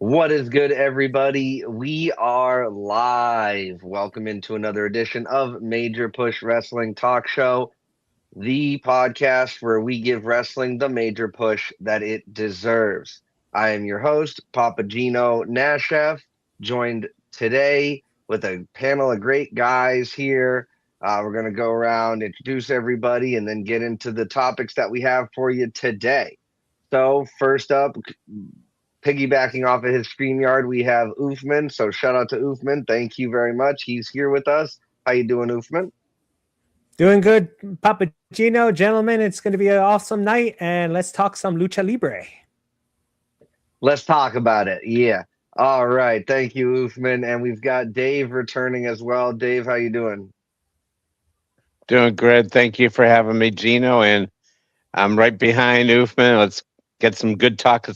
What is good, everybody? We are live. Welcome into another edition of Major Push Wrestling Talk Show, the podcast where we give wrestling the major push that it deserves. I am your host, Papa Gino Nashef, joined today with a panel of great guys here. We're going to go around, introduce everybody, and then get into the topics that we have for you today. So, first up, piggybacking off of his StreamYard, we have Oofman. So shout out to Oofman. Thank you very much. He's here with us. How you doing, Oofman? Doing good, Papagino, gentlemen. It's going to be an awesome night, and let's talk some lucha libre. Let's talk about it. Yeah. All right. Thank you, Oofman. And we've got Dave returning as well. Dave, how you doing? Doing good. Thank you for having me, Gino. And I'm right behind Oofman. Let's get some good talk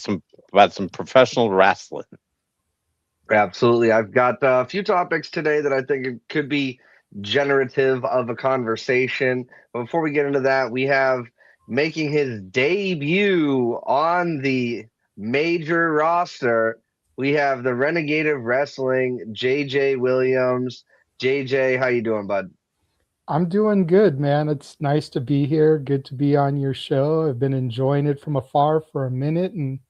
about some professional wrestling. Absolutely. I've got a few topics today that I think it could be generative of a conversation. But before we get into that, we have making his debut on the major roster. We have the Renegade of Wrestling, JJ Williams. JJ, how you doing, bud? I'm doing good, man. It's nice to be here. Good to be on your show. I've been enjoying it from afar for a minute and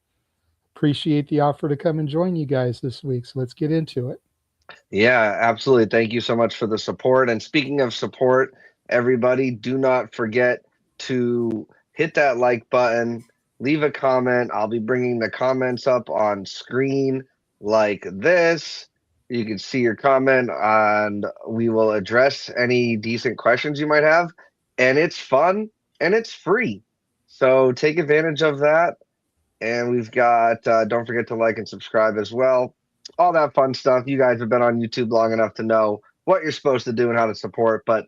appreciate the offer to come and join you guys this week. So let's get into it. Yeah, absolutely. Thank you so much for the support. And speaking of support, everybody, do not forget to hit that like button, leave a comment. I'll be bringing the comments up on screen like this. You can see your comment, and we will address any decent questions you might have. And it's fun and it's free. So take advantage of that. And we've got, don't forget to like and subscribe as well. All that fun stuff. You guys have been on YouTube long enough to know what you're supposed to do and how to support. But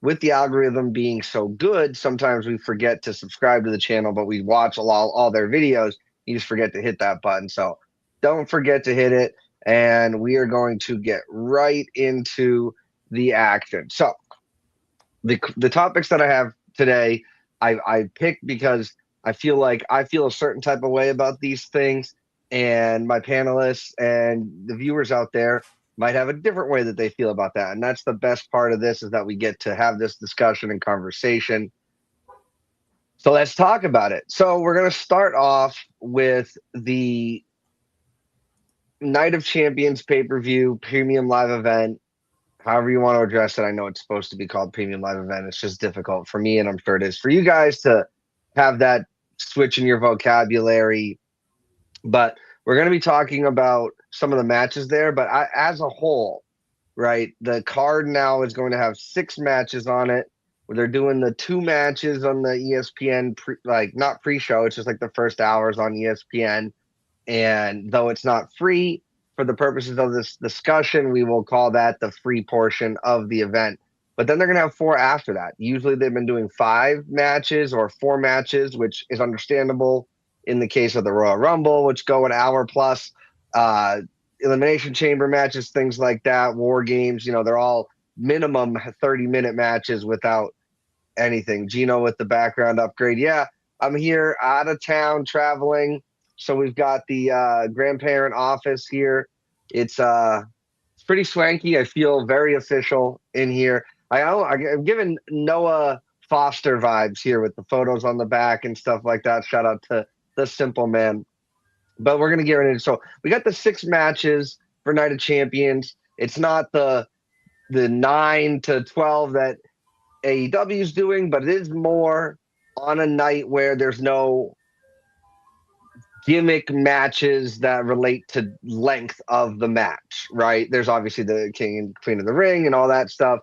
with the algorithm being so good, sometimes we forget to subscribe to the channel, but we watch all their videos. You just forget to hit that button. So don't forget to hit it. And we are going to get right into the action. So the topics that I have today, I picked because I feel a certain type of way about these things, and my panelists and the viewers out there might have a different way that they feel about that. And that's the best part of this, is that we get to have this discussion and conversation. So let's talk about it. So we're going to start off with the Night of Champions pay-per-view premium live event. However you want to address it. I know it's supposed to be called premium live event. It's just difficult for me, and I'm sure it is for you guys to have that switch in your vocabulary. But we're going to be talking about some of the matches there. But as a whole, right, the card now is going to have 6 matches on it. Where they're doing the 2 matches on the ESPN, not pre-show. It's just like the first hours on ESPN. And though it's not free, for the purposes of this discussion, we will call that the free portion of the event. But then they're going to have 4 after that. Usually they've been doing 5 matches or 4 matches, which is understandable in the case of the Royal Rumble, which go an hour plus. Elimination Chamber matches, things like that, War Games, they're all minimum 30-minute matches without anything. Gino with the background upgrade. Yeah, I'm here out of town traveling. So we've got the grandparent office here. It's pretty swanky. I feel very official in here. I'm giving Noah Foster vibes here with the photos on the back and stuff like that. Shout out to the Simple Man. But we're gonna get right into. So we got the 6 matches for Night of Champions. It's not the 9 to 12 that AEW is doing, but it is more on a night where there's no gimmick matches that relate to length of the match, right? There's obviously the King and Queen of the Ring and all that stuff.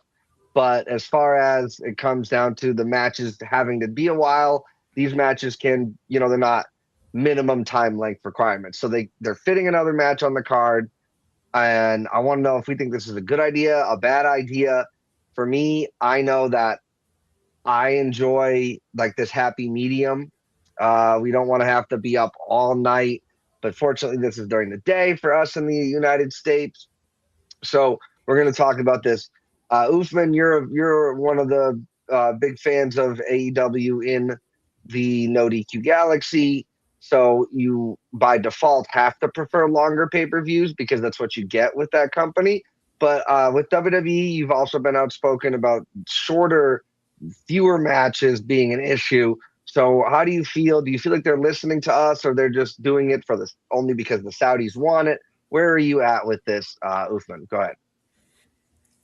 But as far as it comes down to the matches having to be a while, these matches can, they're not minimum time length requirements. So they're fitting another match on the card. And I want to know if we think this is a good idea, a bad idea. For me, I know that I enjoy like this happy medium. We don't want to have to be up all night, but fortunately, this is during the day for us in the United States. So we're going to talk about this. Oofman, you're one of the big fans of AEW in the No DQ Galaxy. So you, by default, have to prefer longer pay-per-views because that's what you get with that company. But with WWE, you've also been outspoken about shorter, fewer matches being an issue. So how do you feel? Do you feel like they're listening to us, or they're just doing it for this only because the Saudis want it? Where are you at with this, Uthman? Go ahead.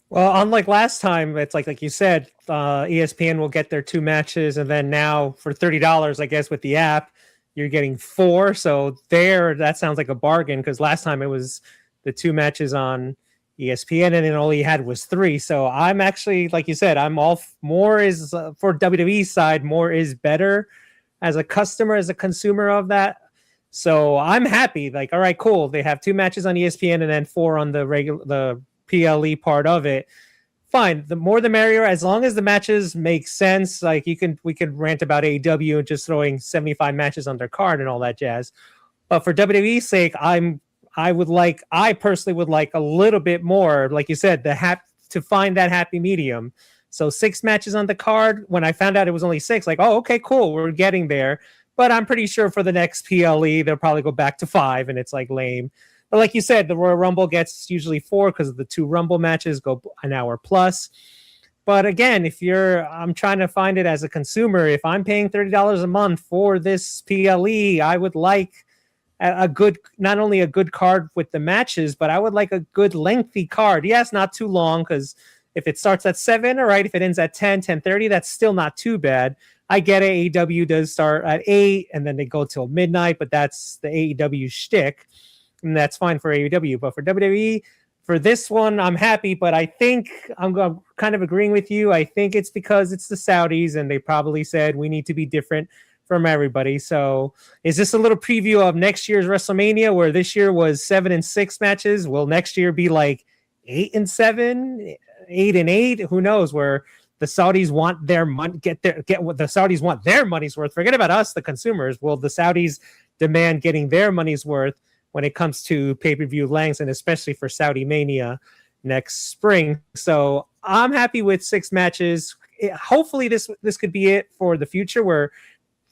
Well, unlike last time, it's like you said, ESPN will get their 2 matches, and then now for $30, I guess with the app, you're getting 4. So that sounds like a bargain because last time it was the 2 matches on ESPN, and then all you had was 3. So I'm actually, like you said, I'm all more is for WWE side, more is better as a customer, as a consumer of that. So I'm happy. Like, all right, cool. They have 2 matches on ESPN and then 4 on the PLE part of it. Fine, the more the merrier, as long as the matches make sense. Like we could rant about AEW and just throwing 75 matches on their card and all that jazz. But for WWE's sake, I personally would like a little bit more, like you said, to find that happy medium. So 6 matches on the card. When I found out it was only 6, like, oh, okay, cool, we're getting there. But I'm pretty sure for the next PLE, they'll probably go back to 5, and it's like lame. But like you said, the Royal Rumble gets usually 4 because of the 2 Rumble matches go an hour plus. But again, I'm trying to find it as a consumer. If I'm paying $30 a month for this PLE, I would like a good, not only a good card with the matches, but I would like a good lengthy card. Yes, not too long, because if it starts at 7, all right. If it ends at 10, 10:30, that's still not too bad. I get it. AEW does start at 8 and then they go till midnight, but that's the AEW shtick. And that's fine for AEW. But for WWE, for this one, I'm happy. But I think I'm kind of agreeing with you. I think it's because it's the Saudis and they probably said we need to be different from everybody. So is this a little preview of next year's WrestleMania, where this year was 7 and 6 matches? Will next year be like 8 and 7, 8 and 8? Who knows? Where the Saudis want their money, get what the Saudis want their money's worth. Forget about us, the consumers. Will the Saudis demand getting their money's worth when it comes to pay-per-view lengths, and especially for Saudi Mania next spring? So I'm happy with 6 matches. Hopefully this could be it for the future, where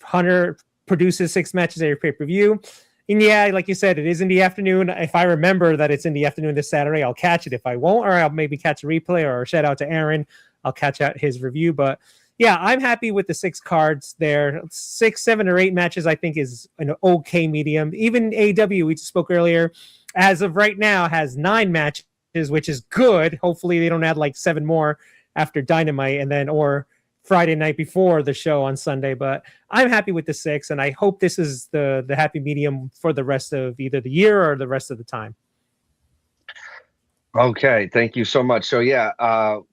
Hunter produces 6 matches every pay-per-view. And yeah, like you said, it is in the afternoon. If I remember that it's in the afternoon this Saturday, I'll catch it. If I won't, or I'll maybe catch a replay, or a shout out to Aaron, I'll catch out his review. But yeah, I'm happy with the 6 cards there. 6, 7, or 8 matches, I think, is an okay medium. Even AEW, we just spoke earlier, as of right now, has 9 matches, which is good. Hopefully they don't add like 7 more after Dynamite and then, or Friday night before the show on Sunday. But I'm happy with the 6, and I hope this is the happy medium for the rest of either the year or the rest of the time. Okay, thank you so much. So yeah,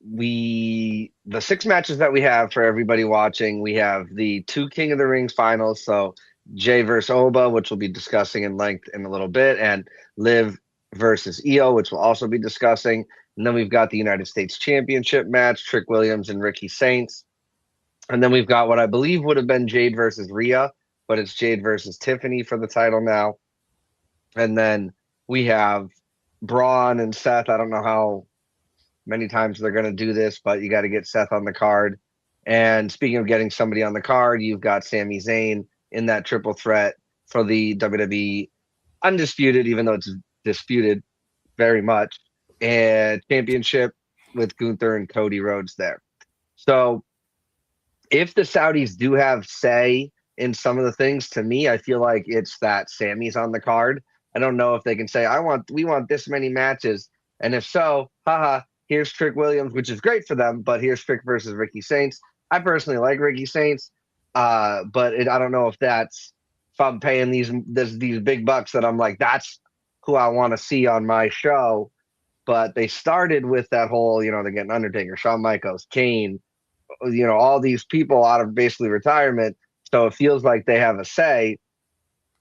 the 6 matches that we have for everybody watching, we have the 2 King of the Rings finals. So Jay versus Oba, which we'll be discussing in length in a little bit, and Liv versus Io, which we'll also be discussing. And then we've got the United States Championship match, Trick Williams and Ricky Saints. And then we've got what I believe would have been Jade versus Rhea, but it's Jade versus Tiffany for the title now. And then we have Braun and Seth. I don't know how many times they're going to do this, but you got to get Seth on the card. And speaking of getting somebody on the card, you've got Sami Zayn in that triple threat for the WWE Undisputed, even though it's disputed very much, and championship with Gunther and Cody Rhodes there. So if the Saudis do have say in some of the things, to me, I feel like it's that Sammy's on the card. I don't know if they can say, we want this many matches. And if so, here's Trick Williams, which is great for them, but here's Trick versus Ricky Saints. I personally like Ricky Saints, but I don't know if I'm paying these big bucks that I'm like, that's who I want to see on my show. But they started with that whole, they're getting Undertaker, Shawn Michaels, Kane, all these people out of basically retirement. So it feels like they have a say.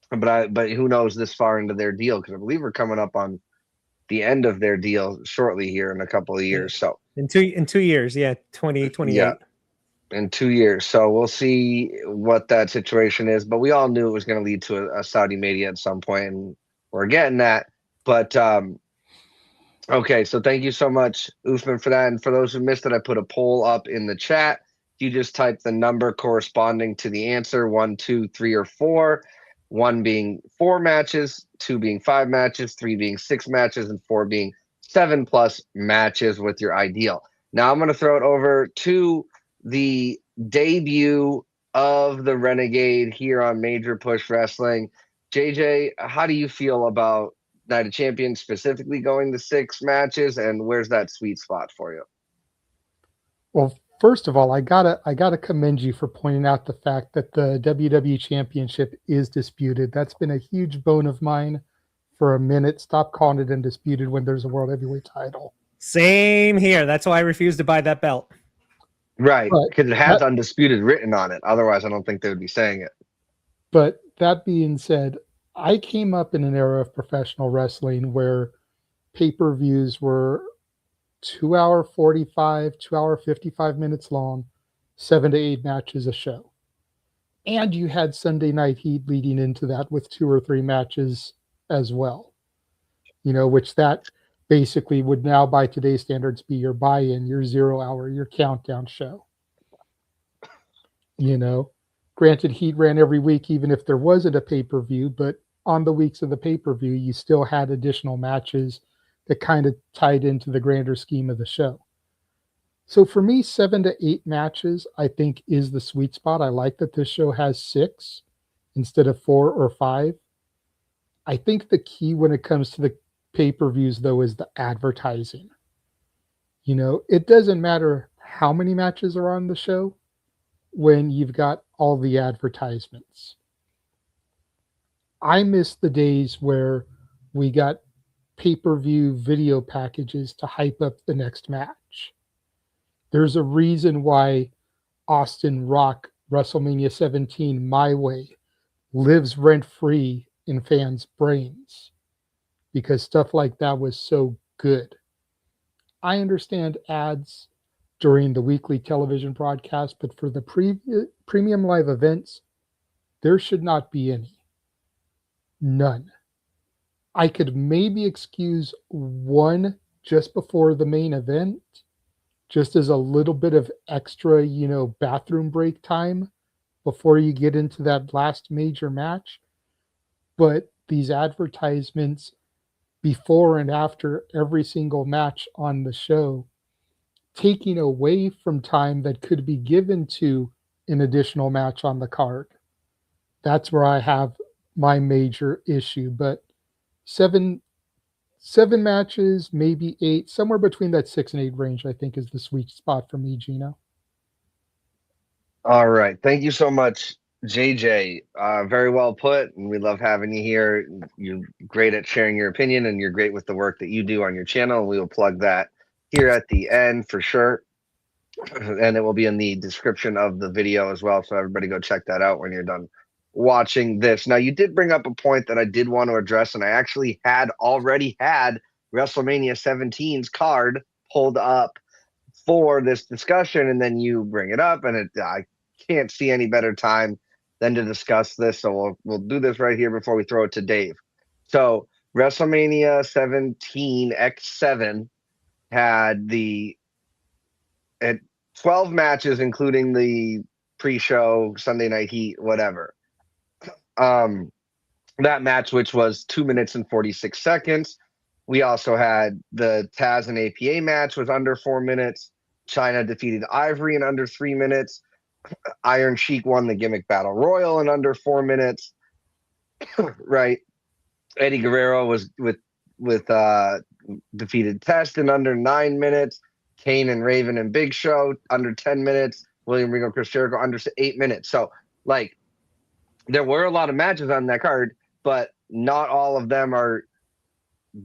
But who knows this far into their deal? Because I believe we're coming up on the end of their deal shortly here in a couple of years. So in 2 years, yeah, 2028. Yeah, in 2 years. So we'll see what that situation is. But we all knew it was going to lead to a Saudi Mania at some point, and we're getting that. But okay, so thank you so much, Uthman, for that. And for those who missed it, I put a poll up in the chat. You just type the number corresponding to the answer, 1, 2, 3, or 4. 1 being 4 matches, 2 being 5 matches, 3 being 6 matches, and 4 being 7+ matches with your ideal. Now I'm going to throw it over to the debut of the Renegade here on Major Push Wrestling. JJ, how do you feel about Night of Champions specifically going to 6 matches, and where's that sweet spot for you? Well, first of all, I gotta commend you for pointing out the fact that the WWE Championship is disputed. That's been a huge bone of mine for a minute. Stop calling it undisputed when there's a world heavyweight title. Same here. That's why I refuse to buy that belt. Right, But because it has that, undisputed written on it. Otherwise, I don't think they would be saying it. but that being said, I came up in an era of professional wrestling where pay-per-views were 2 hour 45, 2 hour 55 minutes long, 7 to 8 matches a show. And you had Sunday Night Heat leading into that with 2 or 3 matches as well. Which that basically would now, by today's standards, be your buy-in, your 0 hour, your countdown show. Granted, Heat ran every week, even if there wasn't a pay-per-view, but on the weeks of the pay-per-view, you still had additional matches that kind of tied into the grander scheme of the show. So for me, 7 to 8 matches, I think, is the sweet spot. I like that this show has 6 instead of 4 or 5. I think the key when it comes to the pay-per-views, though, is the advertising. It doesn't matter how many matches are on the show when you've got all the advertisements. I miss the days where we got pay-per-view video packages to hype up the next match. There's a reason why Austin Rock WrestleMania 17 My Way lives rent-free in fans' brains, because stuff like that was so good. I understand ads during the weekly television broadcast, but for the premium live events, there should not be any. None. I could maybe excuse one just before the main event, just as a little bit of extra, bathroom break time before you get into that last major match. But these advertisements before and after every single match on the show, taking away from time that could be given to an additional match on the card. That's where I have my major issue. But seven matches, maybe 8, somewhere between that 6 and 8 range, I think, is the sweet spot for me, Gino. All right. Thank you so much, JJ. Very well put. And we love having you here. You're great at sharing your opinion, and you're great with the work that you do on your channel. We will plug that here at the end for sure. And it will be in the description of the video as well. So everybody go check that out when you're done watching this. Now, you did bring up a point that I did want to address, and I actually already had WrestleMania 17's card pulled up for this discussion, and then you bring it up, and I can't see any better time than to discuss this. So we'll do this right here before we throw it to Dave. So WrestleMania 17 X7 had 12 matches, including the pre-show Sunday Night Heat, whatever. That match, which was 2 minutes and 46 seconds. We also had the Taz and APA match, was under 4 minutes. China defeated Ivory in under 3 minutes. Iron Sheik won the Gimmick Battle Royal in under 4 minutes. Right. Eddie Guerrero was defeated Test in under 9 minutes. Kane and Raven and Big Show under 10 minutes. William Regal, Chris Jericho under 8 minutes. So, there were a lot of matches on that card, but not all of them are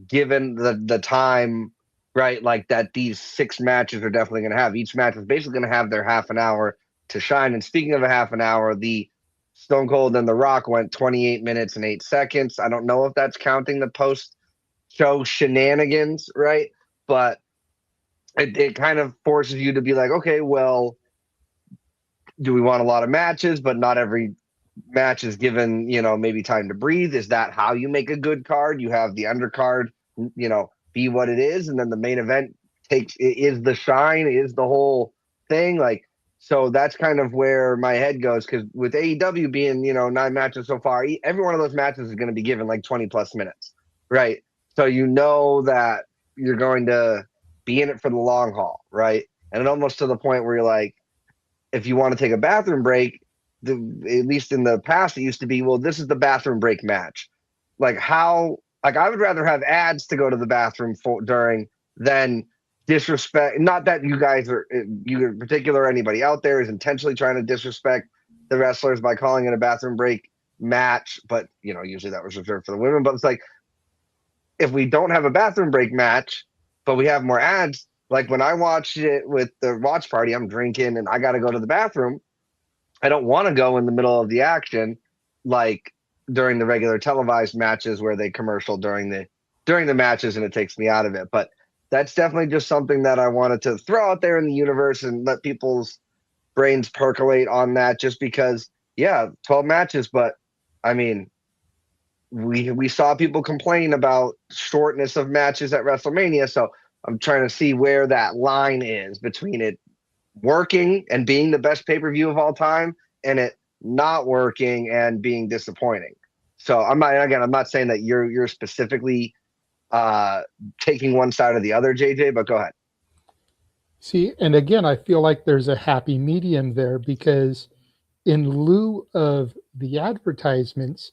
given the time, right? Like that these 6 matches are definitely going to have. Each match is basically going to have their half an hour to shine. And speaking of a half an hour, the Stone Cold and The Rock went 28 minutes and 8 seconds. I don't know if that's counting the post-show shenanigans, right? But it kind of forces you to be like, okay, well, do we want a lot of matches, but not every match is given, maybe time to breathe? Is that how you make a good card? You have the undercard, be what it is, and then the main event is the shine, is the whole thing. Like, So that's kind of where my head goes, because with AEW being, 9 matches so far, every one of those matches is going to be given like 20 plus minutes, right? So you know that you're going to be in it for the long haul, right? And almost to the point where you're like, if you want to take a bathroom break, at least in the past, it used to be, well, this is the bathroom break match. Like I would rather have ads to go to the bathroom during than disrespect. Not that you guys are, you in particular, or anybody out there is intentionally trying to disrespect the wrestlers by calling it a bathroom break match, but usually that was reserved for the women. But it's like, if we don't have a bathroom break match, but we have more ads, like when I watched it with the watch party, I'm drinking and I got to go to the bathroom. I don't want to go in the middle of the action, like during the regular televised matches where they commercial during the matches, and it takes me out of it. But that's definitely just something that I wanted to throw out there in the universe and let people's brains percolate on that, just because, yeah, 12 matches, but I mean, we saw people complain about shortness of matches at WrestleMania, so I'm trying to see where that line is between it working and being the best pay-per-view of all time and it not working and being disappointing. So I'm not saying that you're specifically taking one side or the other, JJ, but go ahead. See, and again, I feel like there's a happy medium there, because in lieu of the advertisements,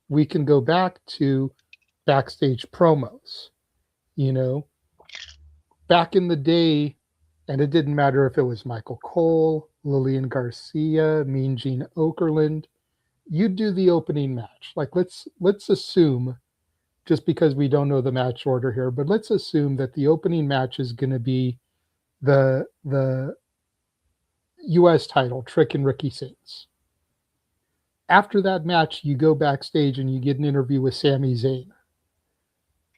we can go back to backstage promos. Back in the day, and it didn't matter if it was Michael Cole, Lillian Garcia, Mean Gene Okerlund, you'd do the opening match. Like, let's assume, just because we don't know the match order here, but let's assume that the opening match is going to be the U.S. title, Trick and Ricky Saints. After that match, you go backstage and you get an interview with Sami Zayn.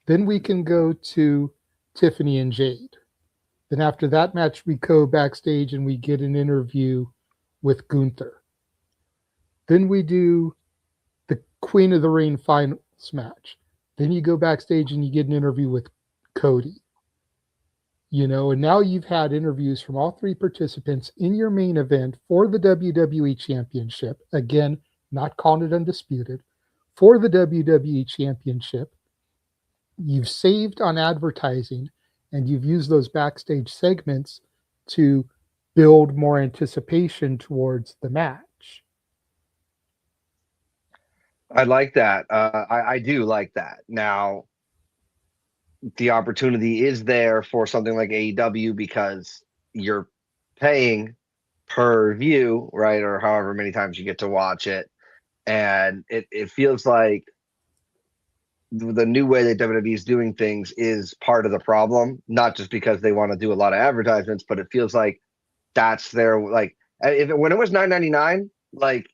Then we can go to Tiffany and Jade. Then after that match, we go backstage and we get an interview with Gunther. Then we do the Queen of the Ring finals match. Then you go backstage and you get an interview with Cody. And now you've had interviews from all three participants in your main event for the WWE Championship. Again, not calling it undisputed. For the WWE Championship, you've saved on advertising, and you've used those backstage segments to build more anticipation towards the match. I like that. I do like that. Now, the opportunity is there for something like AEW because you're paying per view, right? Or however many times you get to watch it. And it feels like the new way that WWE is doing things is part of the problem, not just because they want to do a lot of advertisements, but it feels like that's their, like, when it was $9.99, like,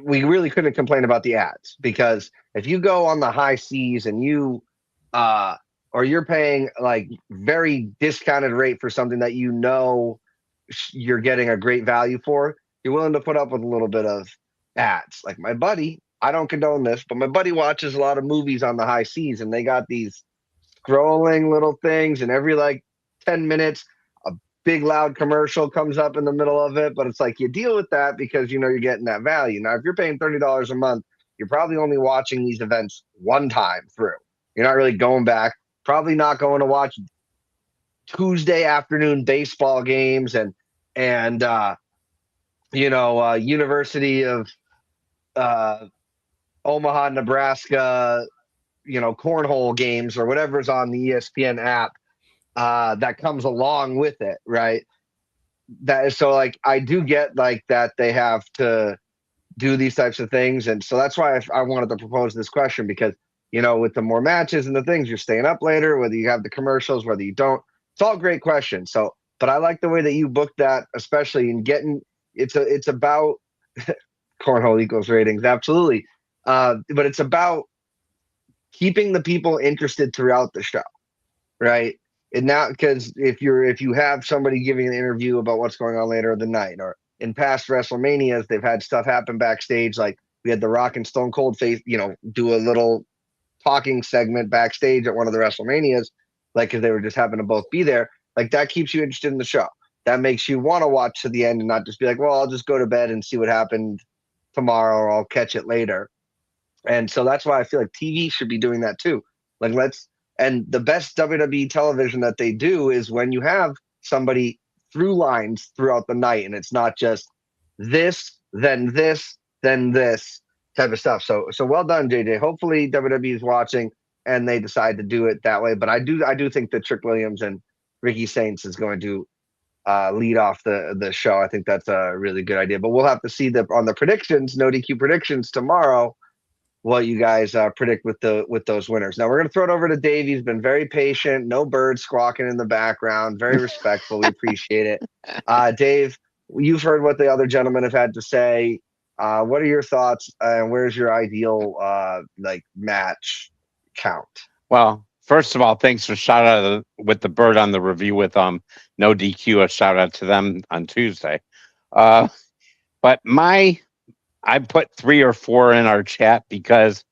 we really couldn't complain about the ads, because if you go on the high seas and or you're paying like very discounted rate for something that you're getting a great value for, you're willing to put up with a little bit of ads. Like my buddy, I don't condone this, but my buddy watches a lot of movies on the high seas, and they got these scrolling little things, and every like 10 minutes a big loud commercial comes up in the middle of it. But it's like, you deal with that because you're getting that value. Now, if you're paying $30 a month, you're probably only watching these events one time through. You're not really going back, probably not going to watch Tuesday afternoon baseball games and University of Omaha, Nebraska, cornhole games or whatever's on the ESPN app that comes along with it, right? That is, so like, I do get like that they have to do these types of things, and so that's why I wanted to propose this question, because with the more matches and the things, you're staying up later, whether you have the commercials, whether you don't. It's all great questions. So, but I like the way that you booked that, especially in getting it's about cornhole equals ratings, absolutely. But it's about keeping the people interested throughout the show, right? And now, because if you have somebody giving an interview about what's going on later in the night, or in past WrestleManias, they've had stuff happen backstage. Like we had the Rock and Stone Cold face, do a little talking segment backstage at one of the WrestleManias, like, because they were just happened to both be there. Like, that keeps you interested in the show. that makes you want to watch to the end and not just be like, well, I'll just go to bed and see what happened tomorrow, or I'll catch it later. And so that's why I feel like TV should be doing that too. Like, and the best WWE television that they do is when you have somebody through lines throughout the night, and it's not just this, then this, then this type of stuff. So well done, JJ. Hopefully WWE is watching and they decide to do it that way. But I do think that Trick Williams and Ricky Saints is going to lead off the show. I think that's a really good idea. But we'll have to see on the predictions, no DQ predictions tomorrow, what you guys predict with those winners. Now we're going to throw it over to Dave. He's been very patient, no birds squawking in the background, very respectful. We appreciate it. Dave, you've heard what the other gentlemen have had to say. What are your thoughts, and where's your ideal match count? Well, first of all, thanks for shout out with the bird on the review with no DQ. A shout out to them on Tuesday. But I put 3 or 4 in our chat because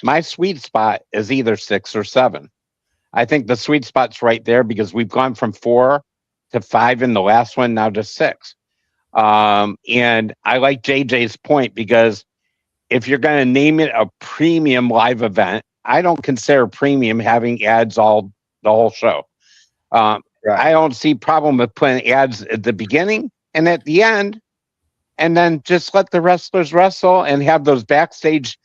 my sweet spot is either 6 or 7. I think the sweet spot's right there because we've gone from 4 to 5 in the last one, now to 6. And I like JJ's point because if you're going to name it a premium live event, I don't consider premium having ads the whole show. Right. I don't see problem with putting ads at the beginning and at the end, and then just let the wrestlers wrestle and have those backstage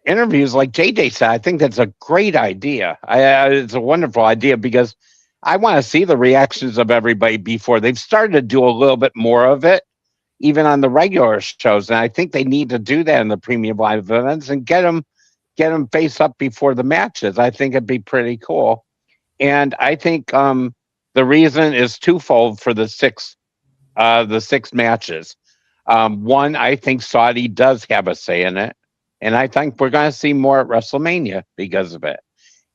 interviews like JJ said. I think that's a great idea. It's a wonderful idea because I want to see the reactions of everybody before. They've started to do a little bit more of it, even on the regular shows. And I think they need to do that in the premium live events and get them face up before the matches. I think it'd be pretty cool. And I think the reason is twofold for the 6 matches. One, I think Saudi does have a say in it, and I think we're going to see more at WrestleMania because of it.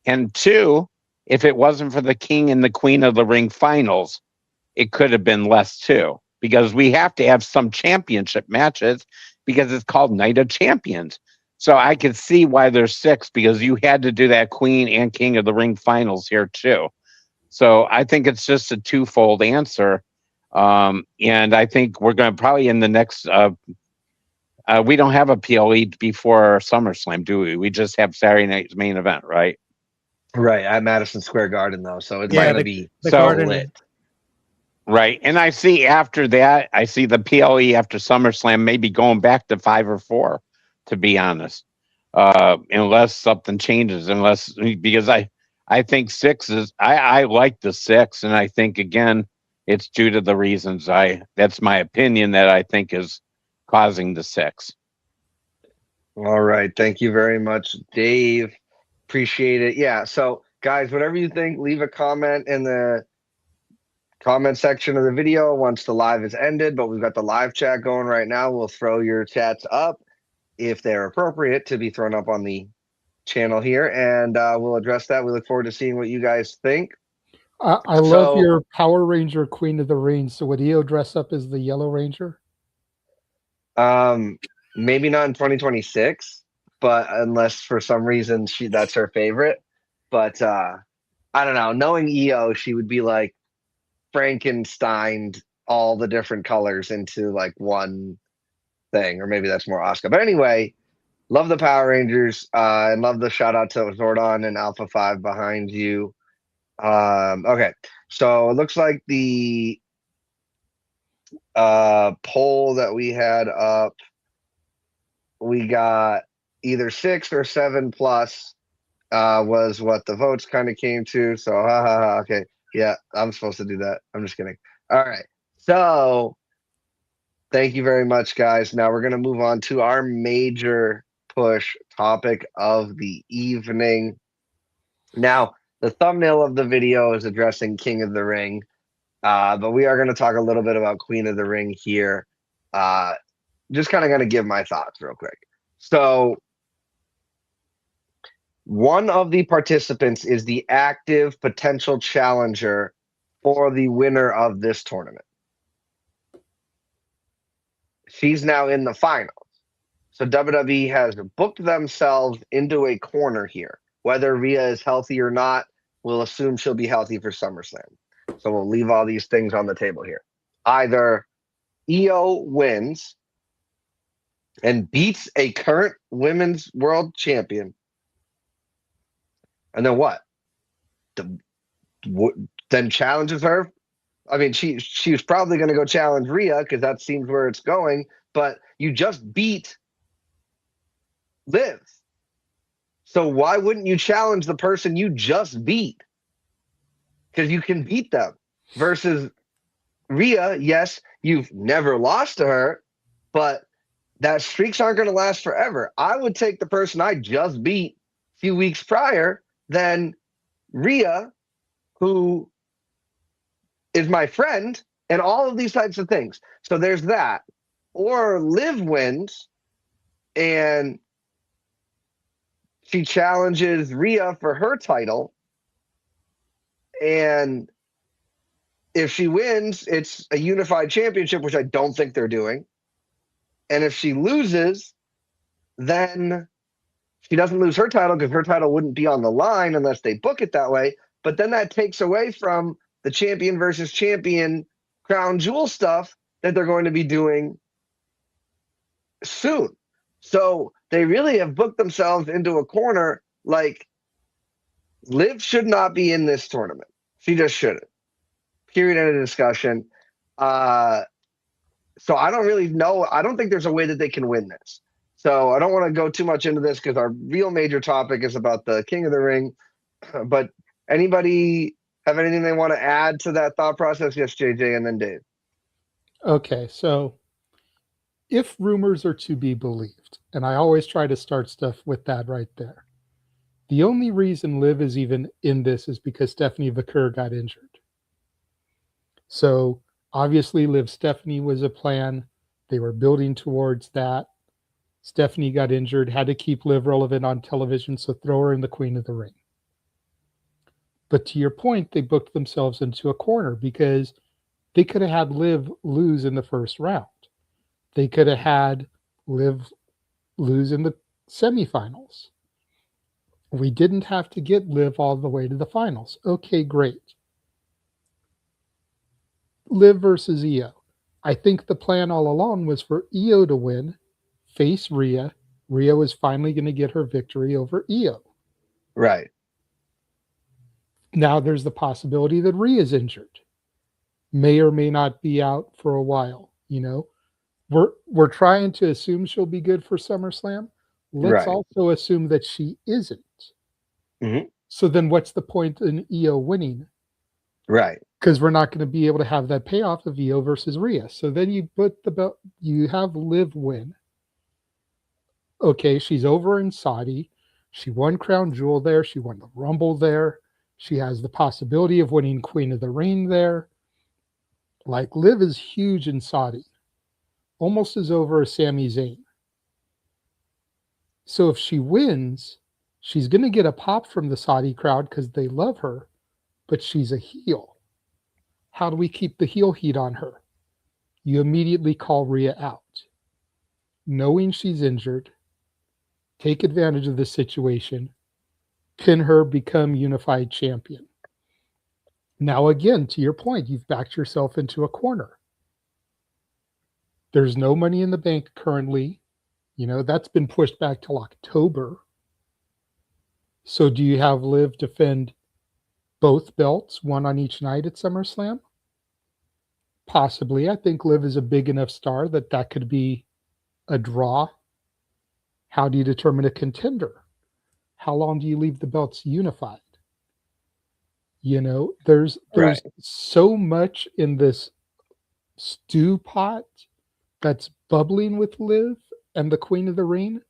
And 2, if it wasn't for the King and the Queen of the Ring finals, it could have been less too, because we have to have some championship matches because it's called Night of Champions. So I could see why there's 6, because you had to do that Queen and King of the Ring finals here too. So I think it's just a twofold answer. And I think we're going to probably in the next, we don't have a PLE before SummerSlam, do we? We just have Saturday night's main event, right? Right, at Madison Square Garden, though. So it's going to be so lit. Right. And I see after that, I see the PLE after SummerSlam maybe going back to 5 or 4, to be honest. Unless something changes, because I think 6 is, I like the 6. And I think, again, it's due to the reasons that's my opinion that I think is causing the 6. All right. Thank you very much, Dave. Appreciate it. Yeah. So guys, whatever you think, leave a comment in the comment section of the video once the live is ended, but we've got the live chat going right now. We'll throw your chats up if they're appropriate to be thrown up on the channel here, and we'll address that. We look forward to seeing what you guys think. I love your Power Ranger Queen of the Ring. So would Io dress up as the Yellow Ranger? Maybe not in 2026, but unless for some reason that's her favorite. But I don't know. Knowing Io, she would be like Frankensteined all the different colors into like one thing, or maybe that's more Asuka. But anyway, love the Power Rangers, and love the shout out to Zordon and Alpha 5 behind you. Okay, so it looks like the poll that we had up, we got either 6 or 7 plus was what the votes kind of came to. So okay, yeah, I'm supposed to do that. I'm just kidding. All right, so thank you very much, guys. Now we're gonna move on to our major push topic of the evening. Now, the thumbnail of the video is addressing King of the Ring, but we are going to talk a little bit about Queen of the Ring here. Just kind of going to give my thoughts real quick. So, one of the participants is the active potential challenger for the winner of this tournament. She's now in the finals. So WWE has booked themselves into a corner here. Whether Rhea is healthy or not, we'll assume she'll be healthy for SummerSlam. So we'll leave all these things on the table here. Either Io wins and beats a current women's world champion, and then what? Then challenges her. I mean, she was probably going to go challenge Rhea because that seems where it's going. But you just beat Liv, so why wouldn't you challenge the person you just beat? Because you can beat them. Versus Rhea, yes, you've never lost to her, but that streaks aren't going to last forever. I would take the person I just beat a few weeks prior than Rhea, who is my friend, and all of these types of things. So there's that. Or Liv wins and she challenges Rhea for her title. And if she wins, it's a unified championship, which I don't think they're doing. And if she loses, then she doesn't lose her title because her title wouldn't be on the line unless they book it that way. But then that takes away from the champion versus champion crown jewel stuff that they're going to be doing soon. So they really have booked themselves into a corner. Like, Liv should not be in this tournament. She just shouldn't. Period. End of discussion. So I don't really know. I don't think there's a way that they can win this. So I don't want to go too much into this because our real major topic is about the King of the Ring. But anybody have anything they want to add to that thought process? Yes, JJ, and then Dave. Okay, so if rumors are to be believed, and I always try to start stuff with that right there, the only reason Liv is even in this is because Stephanie Vaquer got injured. So obviously Liv Stephanie was a plan. They were building towards that. Stephanie got injured, had to keep Liv relevant on television, so throw her in the Queen of the Ring. But to your point, they booked themselves into a corner because they could have had Liv lose in the first round. They could have had Liv lose in the semifinals. We didn't have to get Liv all the way to the finals. Okay, great. Liv versus Io. I think the plan all along was for Io to win, face Rhea. Rhea was finally going to get her victory over Io. Right. Now there's the possibility that Rhea's injured. May or may not be out for a while. You know, we're trying to assume she'll be good for SummerSlam. Let's also assume that she isn't. Mm-hmm. So then what's the point in Io winning? Right. Because we're not going to be able to have that payoff of Io versus Rhea. So then you put the belt, you have Liv win. Okay, she's over in Saudi. She won Crown Jewel there. She won the Rumble there. She has the possibility of winning Queen of the Ring there. Like, Liv is huge in Saudi. Almost as over as Sami Zayn. So if she wins, she's going to get a pop from the Saudi crowd because they love her, but she's a heel. How do we keep the heel heat on her? You immediately call Rhea out. Knowing she's injured, take advantage of the situation, pin her, become unified champion. Now, again, to your point, you've backed yourself into a corner. There's no money in the bank currently. You know, that's been pushed back till October. So do you have Liv defend both belts, one on each night at SummerSlam? Possibly. I think Liv is a big enough star that that could be a draw. How do you determine a contender? How long do you leave the belts unified? You know, there's so much in this stew pot that's bubbling with Liv and the Queen of the Ring.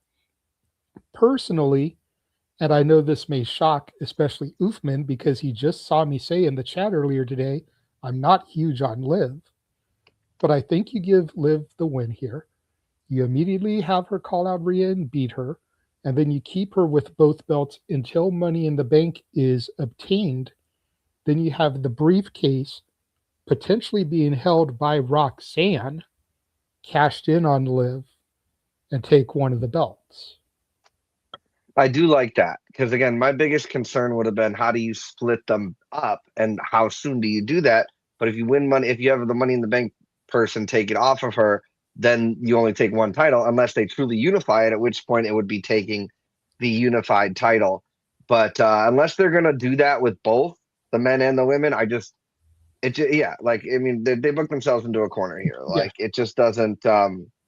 Personally, and I know this may shock especially Oofman because he just saw me say in the chat earlier today, I'm not huge on Liv, but I think you give Liv the win here. You immediately have her call out Rhea and beat her, and then you keep her with both belts until Money in the Bank is obtained. Then you have the briefcase potentially being held by Roxanne, cashed in on Liv, and take one of the belts. I do like that because again, my biggest concern would have been how do you split them up and how soon do you do that? But if you win money, if you have the Money in the Bank person take it off of her, then you only take one title unless they truly unify it, at which point it would be taking the unified title. But unless they're gonna do that with both the men and the women, yeah, like I mean, they booked themselves into a corner here. Yeah. Like it just doesn't.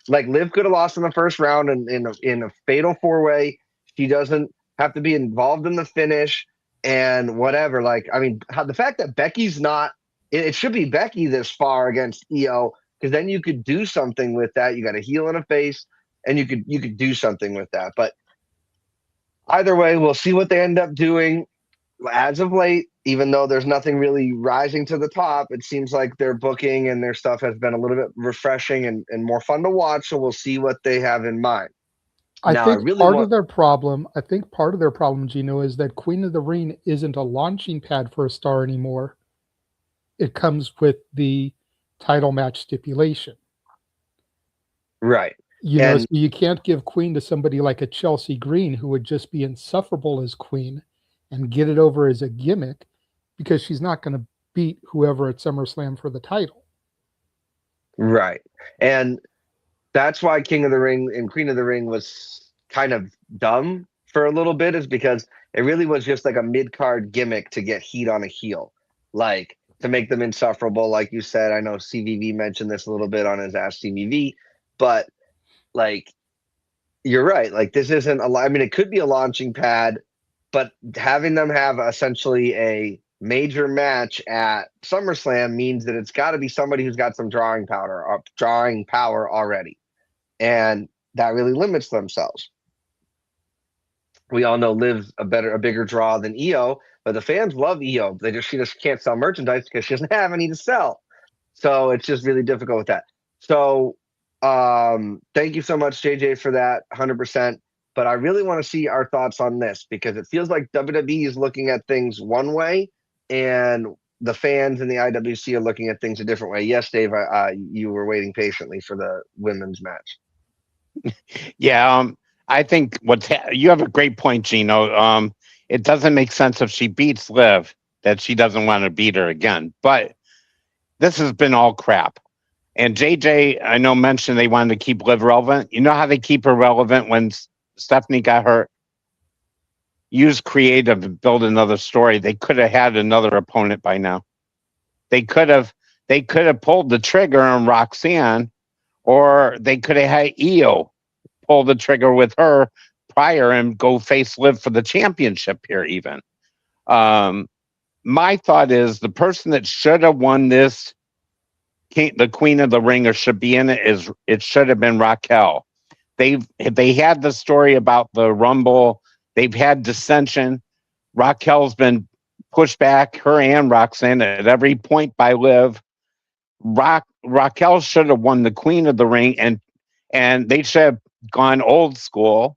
Like Liv could have lost in the first round in a fatal 4-way. She doesn't have to be involved in the finish and whatever. Like I mean, the fact that Becky's not, it should be Becky this far against EO because then you could do something with that. You got a heel and a face, and you could do something with that. But either way, we'll see what they end up doing as of late, even though there's nothing really rising to the top, it seems like their booking and their stuff has been a little bit refreshing and more fun to watch. So we'll see what they have in mind. I Now, I think really part want. of their problem, I think part of their problem, Gino, is that Queen of the Ring isn't a launching pad for a star anymore. It comes with the title match stipulation. Right. You know, And so you can't give Queen to somebody like a Chelsea Green who would just be insufferable as Queen and get it over as a gimmick because she's not going to beat whoever at SummerSlam for the title. right. And that's why King of the Ring and Queen of the Ring was kind of dumb for a little bit, is because it really was just like a mid-card gimmick to get heat on a heel. Like to make them insufferable, like you said. I know CVV mentioned this a little bit on his Ask CVV, but like you're right. Like this isn't a. I mean, it could be a launching pad, but having them have essentially a major match at SummerSlam means that it's got to be somebody who's got some drawing power already, and that really limits themselves. We all know Liv's a bigger draw than EO, but the fans love EO. She just can't sell merchandise because she doesn't have any to sell. So it's just really difficult with that. So thank you so much, JJ, for that 100%. But I really want to see our thoughts on this because it feels like WWE is looking at things one way and the fans in the IWC are looking at things a different way. Yes, Dave, you were waiting patiently for the women's match. Yeah, I think you have a great point, Gino. It doesn't make sense if she beats Liv that she doesn't want to beat her again. But this has been all crap. And JJ, I know, mentioned they wanted to keep Liv relevant. You know how they keep her relevant when Stephanie got hurt? Use creative and build another story. They could have had another opponent by now. They could have pulled the trigger on Roxanne, or they could have had EO pull the trigger with her prior and go face Liv for the championship here even. My thought is the person that should have won this, the Queen of the Ring, or should be in it should have been Raquel. They had the story about the Rumble. They've had dissension. Raquel's been pushed back, her and Roxanne, at every point by Liv. Raquel should have won the Queen of the Ring, and they should have gone old school,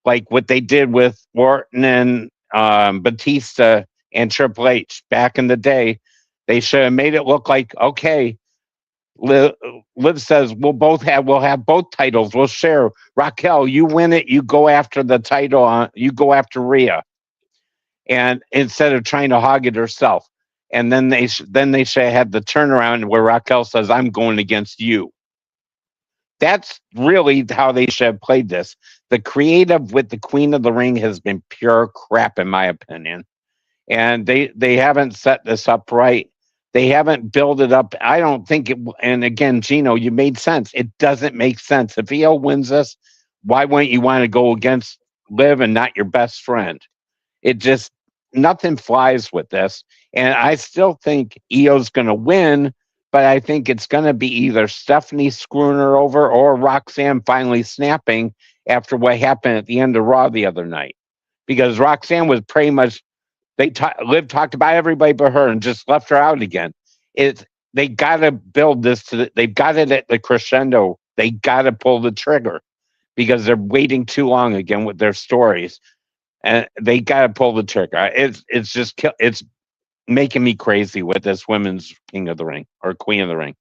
like what they did with Orton and Batista and Triple H back in the day. They should have made it look like, okay, Liv says we'll have both titles. We'll share. Raquel, you win it. You go after the title. You go after Rhea, and instead of trying to hog it herself. And then they should have had the turnaround where Raquel says, "I'm going against you." That's really how they should have played this. The creative with the Queen of the Ring has been pure crap, in my opinion, and they haven't set this up right. They haven't built it up. I don't think it. And again, Gino, you made sense. It doesn't make sense. If EO wins this, why wouldn't you want to go against Liv and not your best friend? It just, nothing flies with this. And I still think EO's going to win, but I think it's going to be either Stephanie screwing her over or Roxanne finally snapping after what happened at the end of Raw the other night. Because Roxanne was pretty much, Liv talked about everybody but her and just left her out again. They got to build this they've got it at the crescendo. They got to pull the trigger because they're waiting too long again with their stories, and they got to pull the trigger. It's making me crazy with this women's King of the Ring or Queen of the Ring.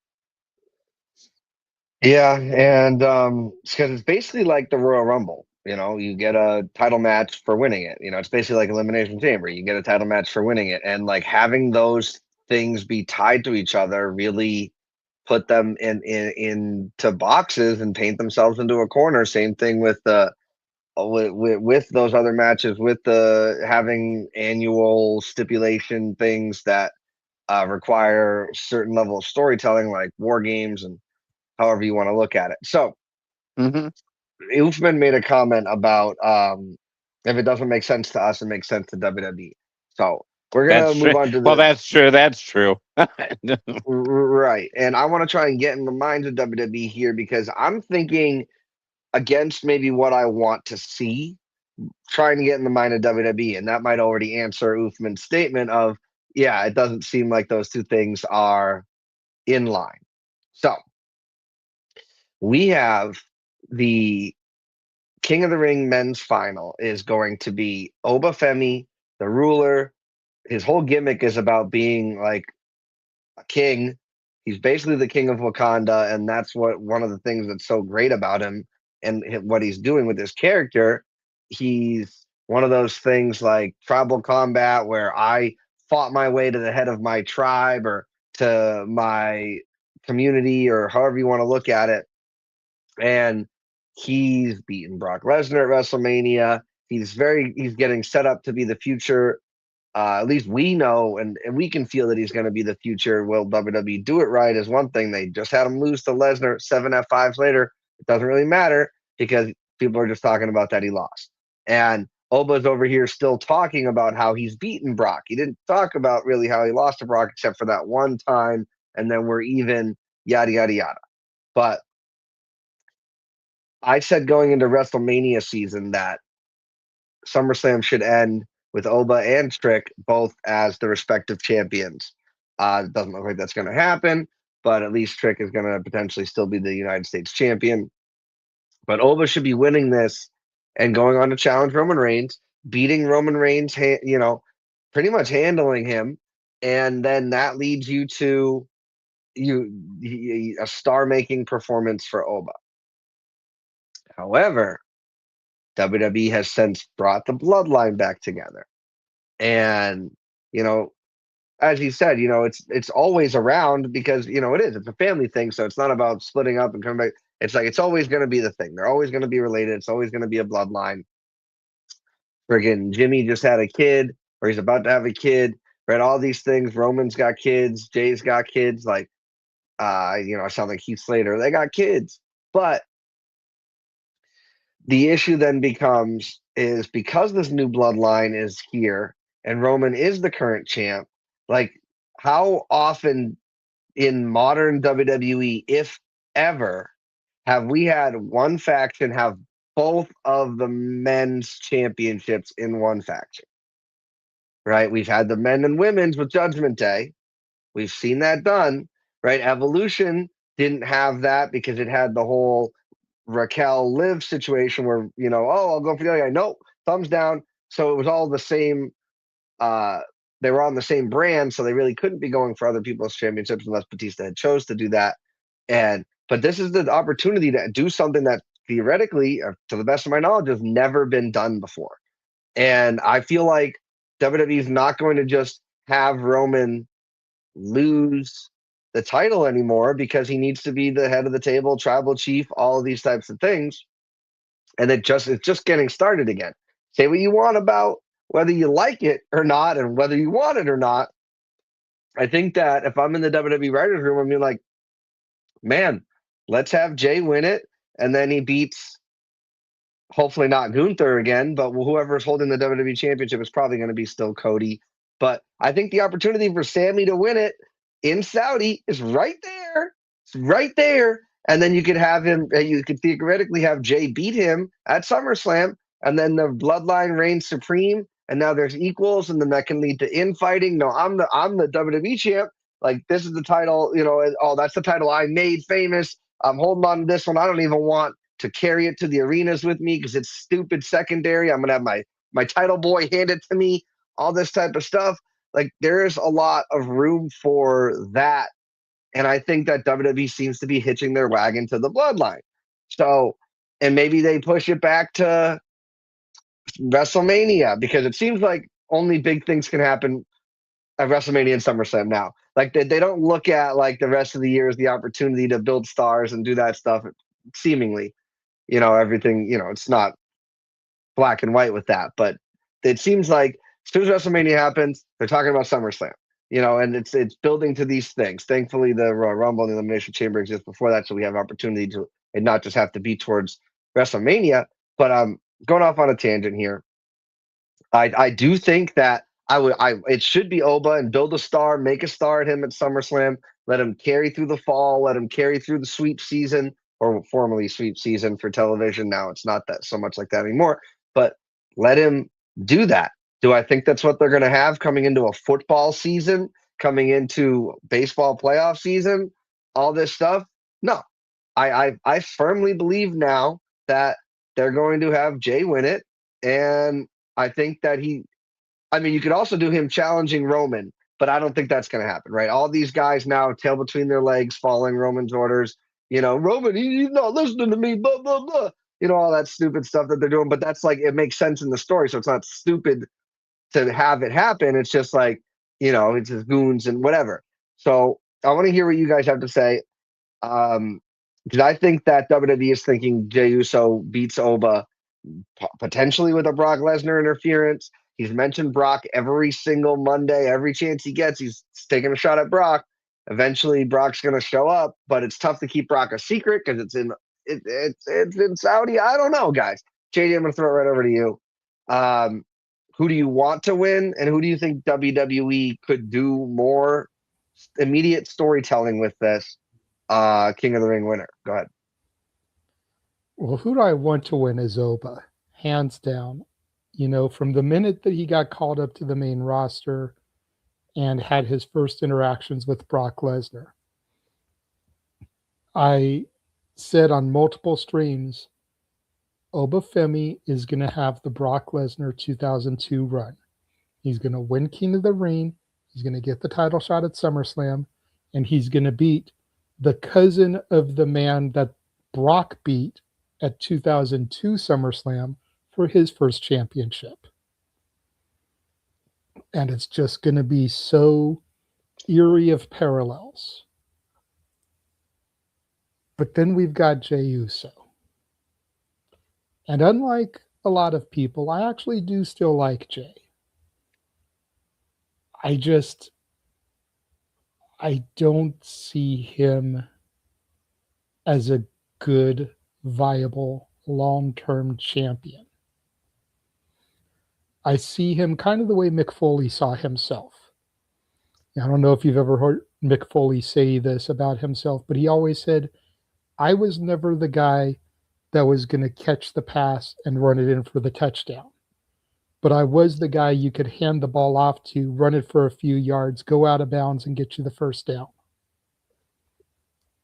Yeah, and because it's basically like the Royal Rumble. you get a title match for winning it. It's basically like Elimination Chamber. You get a title match for winning it. And like having those things be tied to each other really put them into boxes and paint themselves into a corner. Same thing with with those other matches, with the having annual stipulation things that require certain level of storytelling, like war games and however you want to look at it. So Mm-hmm. Uthman made a comment about if it doesn't make sense to us, it makes sense to WWE. So we're That's gonna true. move on to Well, the that's true. That's true. right, and I want to try and get in the minds of WWE here because I'm thinking against maybe what I want to see, trying to get in the mind of WWE, and that might already answer Uthman's statement of, yeah, it doesn't seem like those two things are in line. So we have the King of the Ring men's final is going to be Obafemi, the ruler. His whole gimmick is about being like a king. He's basically the king of Wakanda, and that's what one of the things that's so great about him and what he's doing with his character. He's one of those things like tribal combat where I fought my way to the head of my tribe or to my community or however you want to look at it. And he's beaten Brock Lesnar at WrestleMania. He's getting set up to be the future. At least we know and we can feel that he's going to be the future. Will WWE do it right is one thing. They just had him lose to Lesnar 7 F5s later. It doesn't really matter because people are just talking about that he lost. And Oba's over here still talking about how he's beaten Brock. He didn't talk about really how he lost to Brock except for that one time, and then we're even, yada, yada, yada. But I said going into WrestleMania season that SummerSlam should end with Oba and Trick both as the respective champions. It doesn't look like that's going to happen, but at least Trick is going to potentially still be the United States champion. But Oba should be winning this and going on to challenge Roman Reigns, beating Roman Reigns, pretty much handling him, and then that leads you to a star-making performance for Oba. However, WWE has since brought the bloodline back together. And, as he said, it's always around because, it's a family thing. So it's not about splitting up and coming back. It's like, it's always going to be the thing. They're always going to be related. It's always going to be a bloodline. Friggin' Jimmy just had a kid or he's about to have a kid, right? All these things. Roman's got kids. Jay's got kids. Like, I sound like Heath Slater. They got kids. But the issue then becomes is because this new bloodline is here and Roman is the current champ, like how often in modern WWE, if ever, have we had one faction have both of the men's championships in one faction? Right? We've had the men and women's with Judgment Day. We've seen that done, right? Evolution didn't have that because it had the whole Raquel Liv situation where, I'll go for the other guy. Nope, thumbs down. So it was all the same. They were on the same brand, so they really couldn't be going for other people's championships unless Batista had chose to do that. But this is the opportunity to do something that theoretically, to the best of my knowledge, has never been done before. And I feel like WWE is not going to just have Roman lose the title anymore because he needs to be the head of the table, tribal chief, all of these types of things. And it's just getting started again. Say what you want about whether you like it or not and whether you want it or not. I think that if I'm in the WWE writers room, I'm being like, man, let's have Jay win it. And then he beats, hopefully not Gunther again, but whoever's holding the WWE championship is probably going to be still Cody. But I think the opportunity for Sammy to win it in Saudi is right there. It's right there. And then you could have him, you could theoretically have Jay beat him at SummerSlam, and then the bloodline reigns supreme. And now there's equals, and then that can lead to infighting. No, I'm the WWE champ. Like, this is the title, oh, that's the title I made famous. I'm holding on to this one. I don't even want to carry it to the arenas with me because it's stupid secondary. I'm gonna have my title boy hand it to me, all this type of stuff. Like, there's a lot of room for that. And I think that WWE seems to be hitching their wagon to the bloodline. So, and maybe they push it back to WrestleMania, because it seems like only big things can happen at WrestleMania and SummerSlam now. Like they don't look at like the rest of the year as the opportunity to build stars and do that stuff. Seemingly, everything, it's not black and white with that, but it seems like as soon as WrestleMania happens, they're talking about SummerSlam. And it's building to these things. Thankfully, the Royal Rumble and the Elimination Chamber exists before that, so we have opportunity to and not just have to be towards WrestleMania. But going off on a tangent here. I do think that it should be Oba and build a star, make a star at him at SummerSlam, let him carry through the fall, let him carry through the sweep season, or formerly sweep season for television. Now it's not that so much like that anymore, but let him do that. Do I think that's what they're going to have coming into a football season, coming into baseball playoff season, all this stuff? No. I firmly believe now that they're going to have Jay win it, and I think that you could also do him challenging Roman, but I don't think that's going to happen, right? All these guys now, tail between their legs, following Roman's orders. Roman, he's not listening to me, blah, blah, blah. All that stupid stuff that they're doing. But that's like, it makes sense in the story. So it's not stupid to have it happen. It's just like, it's his goons and whatever. So I want to hear what you guys have to say. Because I think that WWE is thinking Jey Uso beats Oba potentially with a Brock Lesnar interference. He's mentioned Brock every single Monday. Every chance he gets, he's taking a shot at Brock. Eventually, Brock's going to show up, but it's tough to keep Brock a secret because it's in Saudi. I don't know, guys. JD, I'm going to throw it right over to you. Who do you want to win, and who do you think WWE could do more immediate storytelling with this King of the Ring winner? Go ahead. Well, who do I want to win is Oba, hands down. From the minute that he got called up to the main roster and had his first interactions with Brock Lesnar, I said on multiple streams, Oba Femi is going to have the Brock Lesnar 2002 run. He's going to win King of the Ring. He's going to get the title shot at SummerSlam, and he's going to beat the cousin of the man that Brock beat at 2002 SummerSlam for his first championship. And it's just going to be so eerie of parallels. But then we've got Jey Uso. And unlike a lot of people, I actually do still like Jey. I don't see him as a good, viable, long-term champion. I see him kind of the way Mick Foley saw himself. I don't know if you've ever heard Mick Foley say this about himself, but he always said, I was never the guy that was going to catch the pass and run it in for the touchdown. But I was the guy you could hand the ball off to, run it for a few yards, go out of bounds, and get you the first down,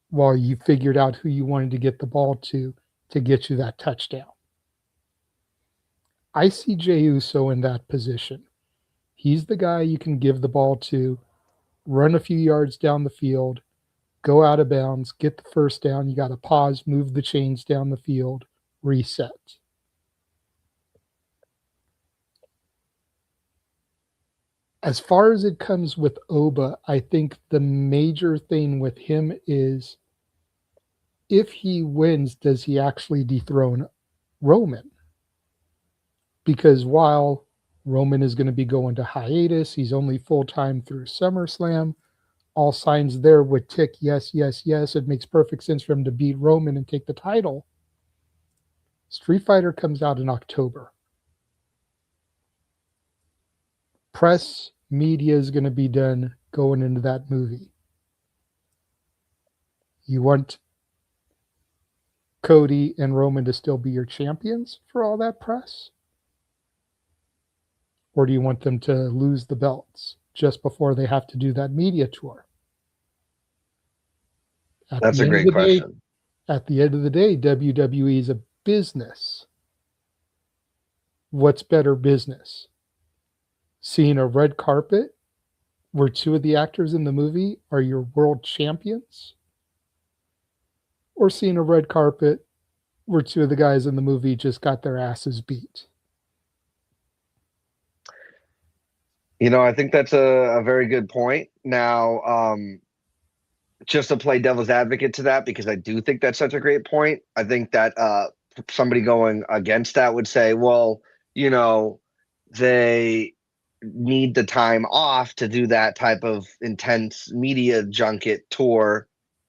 while you figured out who you wanted to get the ball to get you that touchdown. I see Jey Uso in that position. He's the guy you can give the ball to, run a few yards down the field, go out of bounds, get the first down. You got to pause, move the chains down the field, reset. As far as it comes with Oba, I think the major thing with him is, if he wins, does he actually dethrone Roman? Because while Roman is going to be going to hiatus, he's only full-time through SummerSlam, all signs there would tick, yes, yes, yes. It makes perfect sense for him to beat Roman and take the title. Street Fighter comes out in October. Press, media is going to be done going into that movie. You want Cody and Roman to still be your champions for all that press? Or do you want them to lose the belts just before they have to do that media tour? That's a great question. At the end of the day, WWE is a business. What's better business? Seeing a red carpet where two of the actors in the movie are your world champions? Or seeing a red carpet where two of the guys in the movie just got their asses beat? I think that's a very good point. Now, just to play devil's advocate to that, because I do think that's such a great point. I think that somebody going against that would say, well, they need the time off to do that type of intense media junket tour.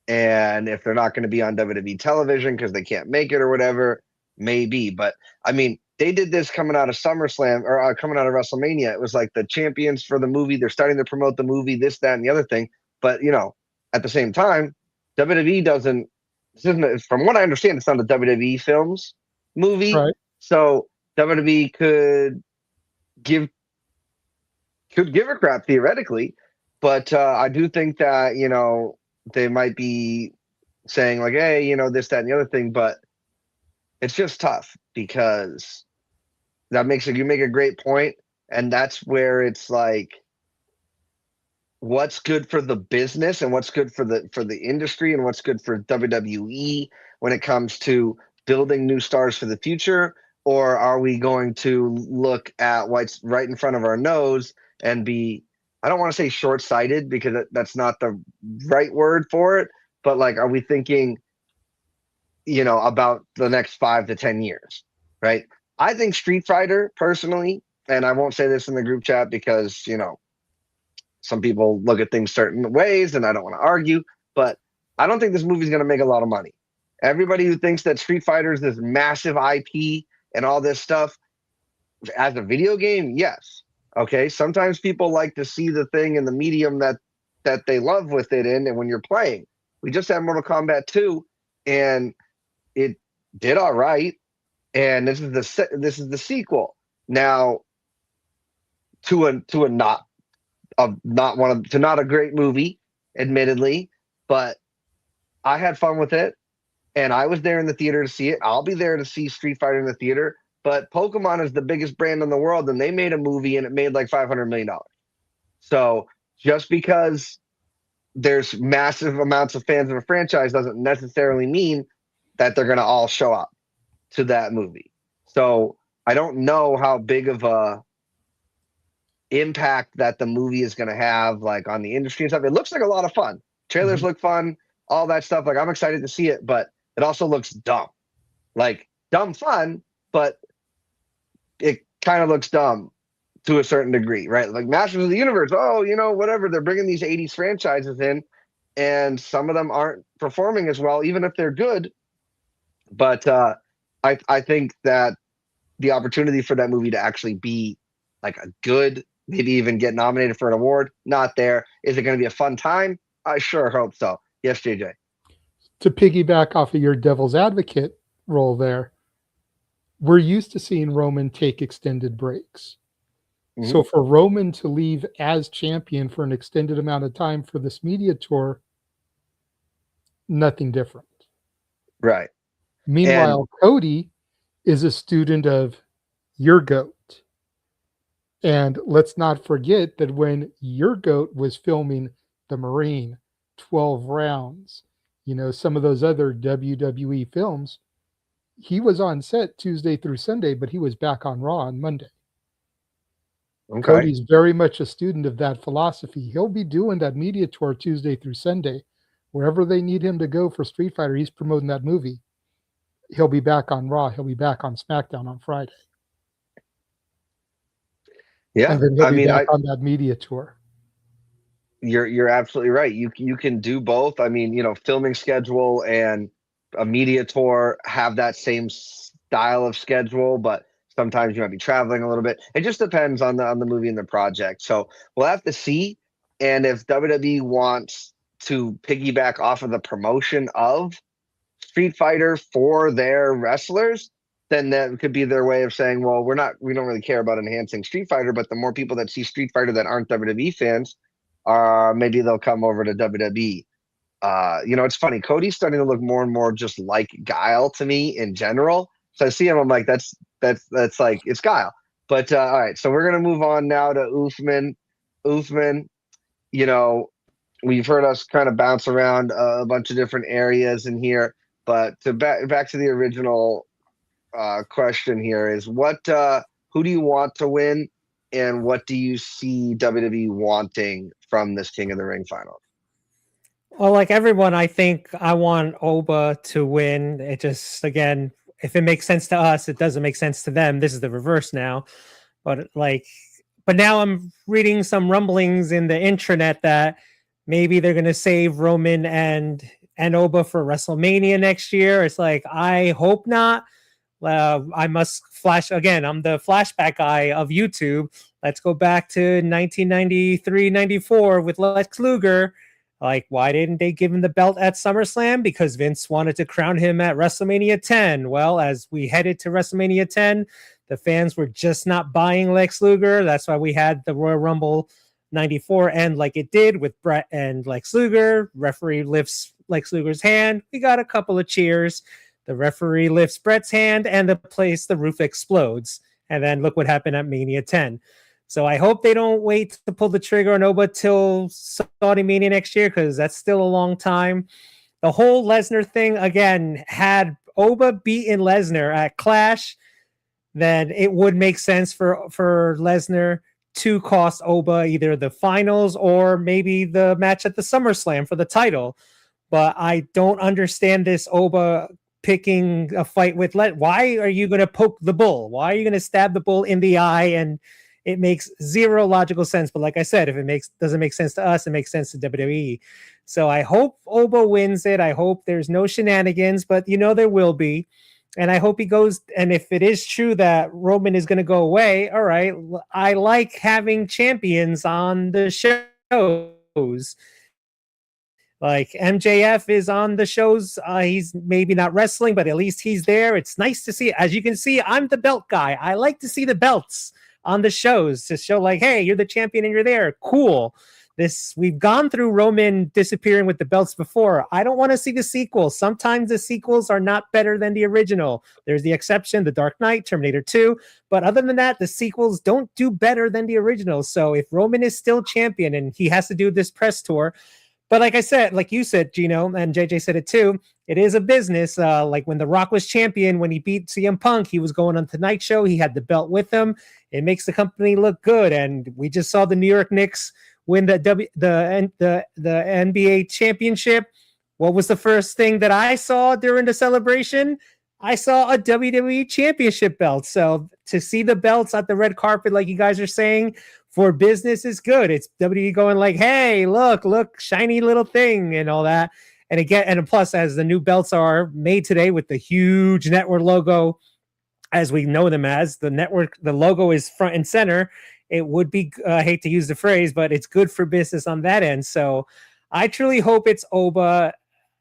And if they're not going to be on WWE television because they can't make it or whatever, maybe. But I mean, they did this coming out of SummerSlam or coming out of WrestleMania. It was like the champions for the movie. They're starting to promote the movie, this, that, and the other thing. But, at the same time, WWE doesn't, from what I understand, it's not a WWE Films movie. Right. So WWE could give a crap theoretically. But I do think that, they might be saying like, hey, this, that, and the other thing. But it's just tough because you make a great point, and that's where it's like, what's good for the business and what's good for the industry and what's good for WWE when it comes to building new stars for the future, or are we going to look at what's right in front of our nose and be, I don't want to say short-sighted because that's not the right word for it, but like, are we thinking, about the next 5 to 10 years, right? I think Street Fighter personally, and I won't say this in the group chat because, some people look at things certain ways and I don't want to argue, but I don't think this movie's going to make a lot of money. Everybody who thinks that Street Fighter is this massive IP and all this stuff, as a video game, yes. Okay. Sometimes people like to see the thing in the medium that they love with it in, and when you're playing. We just had Mortal Kombat 2 and it did all right. And this is the sequel. Now, to a not a great movie, admittedly, but I had fun with it, and I was there in the theater to see it. I'll be there to see Street Fighter in the theater. But Pokemon is the biggest brand in the world, and they made a movie, and it made like $500 million. So just because there's massive amounts of fans of a franchise doesn't necessarily mean that they're going to all show up to that movie. So I don't know how big of a impact that the movie is going to have like on the industry and stuff. It looks like a lot of fun. Trailers look fun, all that stuff. Like, I'm excited to see it, but it also looks dumb. Like, dumb fun, but it kind of looks dumb to a certain degree, right? Like Masters of the Universe, whatever. They're bringing these 80s franchises in, and some of them aren't performing as well, even if they're good. But I think that the opportunity for that movie to actually be like a good, maybe even get nominated for an award, not there. Is it going to be a fun time? I sure hope so. Yes, JJ. To piggyback off of your devil's advocate role there, we're used to seeing Roman take extended breaks. Mm-hmm. So for Roman to leave as champion for an extended amount of time for this media tour, nothing different. Right. Meanwhile, Cody is a student of your GOAT. And let's not forget that when your GOAT was filming The Marine, 12 Rounds, some of those other WWE films, he was on set Tuesday through Sunday, but he was back on Raw on Monday. Okay. Cody's very much a student of that philosophy. He'll be doing that media tour Tuesday through Sunday. Wherever they need him to go for Street Fighter, he's promoting that movie. He'll be back on Raw. He'll be back on SmackDown on Friday. Yeah, and then he'll be back on that media tour. You're absolutely right. You can do both. I mean, filming schedule and a media tour have that same style of schedule, but sometimes you might be traveling a little bit. It just depends on the movie and the project. So we'll have to see. And if WWE wants to piggyback off of the promotion of Street Fighter for their wrestlers, then that could be their way of saying, well, we don't really care about enhancing Street Fighter, but the more people that see Street Fighter that aren't WWE fans, maybe they'll come over to WWE. It's funny. Cody's starting to look more and more just like Guile to me in general. So I see him, I'm like, that's like, it's Guile. But all right, so we're gonna move on now to Uthman. Uthman, we've heard us kind of bounce around a bunch of different areas in here. But back to the original question here is who do you want to win, and what do you see WWE wanting from this King of the Ring final? Well, like everyone, I think I want Oba to win. It just, again, if it makes sense to us, it doesn't make sense to them. This is the reverse now. But now I'm reading some rumblings in the intranet that maybe they're going to save Roman and Oba for WrestleMania next year. It's like, I hope not. I must flash again. I'm the flashback guy of YouTube. Let's go back to 1993-94 with Lex Luger. Like, why didn't they give him the belt at SummerSlam? Because Vince wanted to crown him at WrestleMania 10. Well, as we headed to WrestleMania 10, the fans were just not buying Lex Luger. That's why we had the Royal Rumble 94 end like it did with Brett and Lex Luger. Referee lifts Lex Luger's hand. We got a couple of cheers. The referee lifts Brett's hand, and the roof explodes. And then look what happened at Mania 10. So I hope they don't wait to pull the trigger on Oba till Saudi Mania next year, because that's still a long time. The whole Lesnar thing, again, had Oba beaten Lesnar at Clash, then it would make sense for Lesnar to cost Oba either the finals or maybe the match at the SummerSlam for the title. But I don't understand this Oba picking a fight with Why are you going to poke the bull? Why are you going to stab the bull in the eye? And it makes zero logical sense. But like I said, if it doesn't make sense to us, it makes sense to WWE. So I hope Oba wins it. I hope there's no shenanigans, but there will be. And I hope he goes. And if it is true that Roman is going to go away, all right, I like having champions on the shows. Like MJF is on the shows. He's maybe not wrestling, but at least he's there. It's nice to see. As you can see, I'm the belt guy. I like to see the belts on the shows to show like, hey, you're the champion and you're there. Cool. We've gone through Roman disappearing with the belts before. I don't want to see the sequel. Sometimes the sequels are not better than the original. There's the exception, The Dark Knight, Terminator 2. But other than that, the sequels don't do better than the original. So if Roman is still champion and he has to do this press tour, but like I said, like you said, Gino, and JJ said it too, it is a business. Like when The Rock was champion, when he beat CM Punk, he was going on Tonight Show. He had the belt with him. It makes the company look good. And we just saw the New York Knicks win the NBA championship. What was the first thing that I saw during the celebration? I saw a WWE championship belt. So to see the belts at the red carpet, like you guys are saying, for business is good. It's WWE going like, hey, look, shiny little thing and all that. And again, and plus, as the new belts are made today with the huge network logo, as we know them as, the network, the logo is front and center. It would be, I hate to use the phrase, but it's good for business on that end. So I truly hope it's Oba.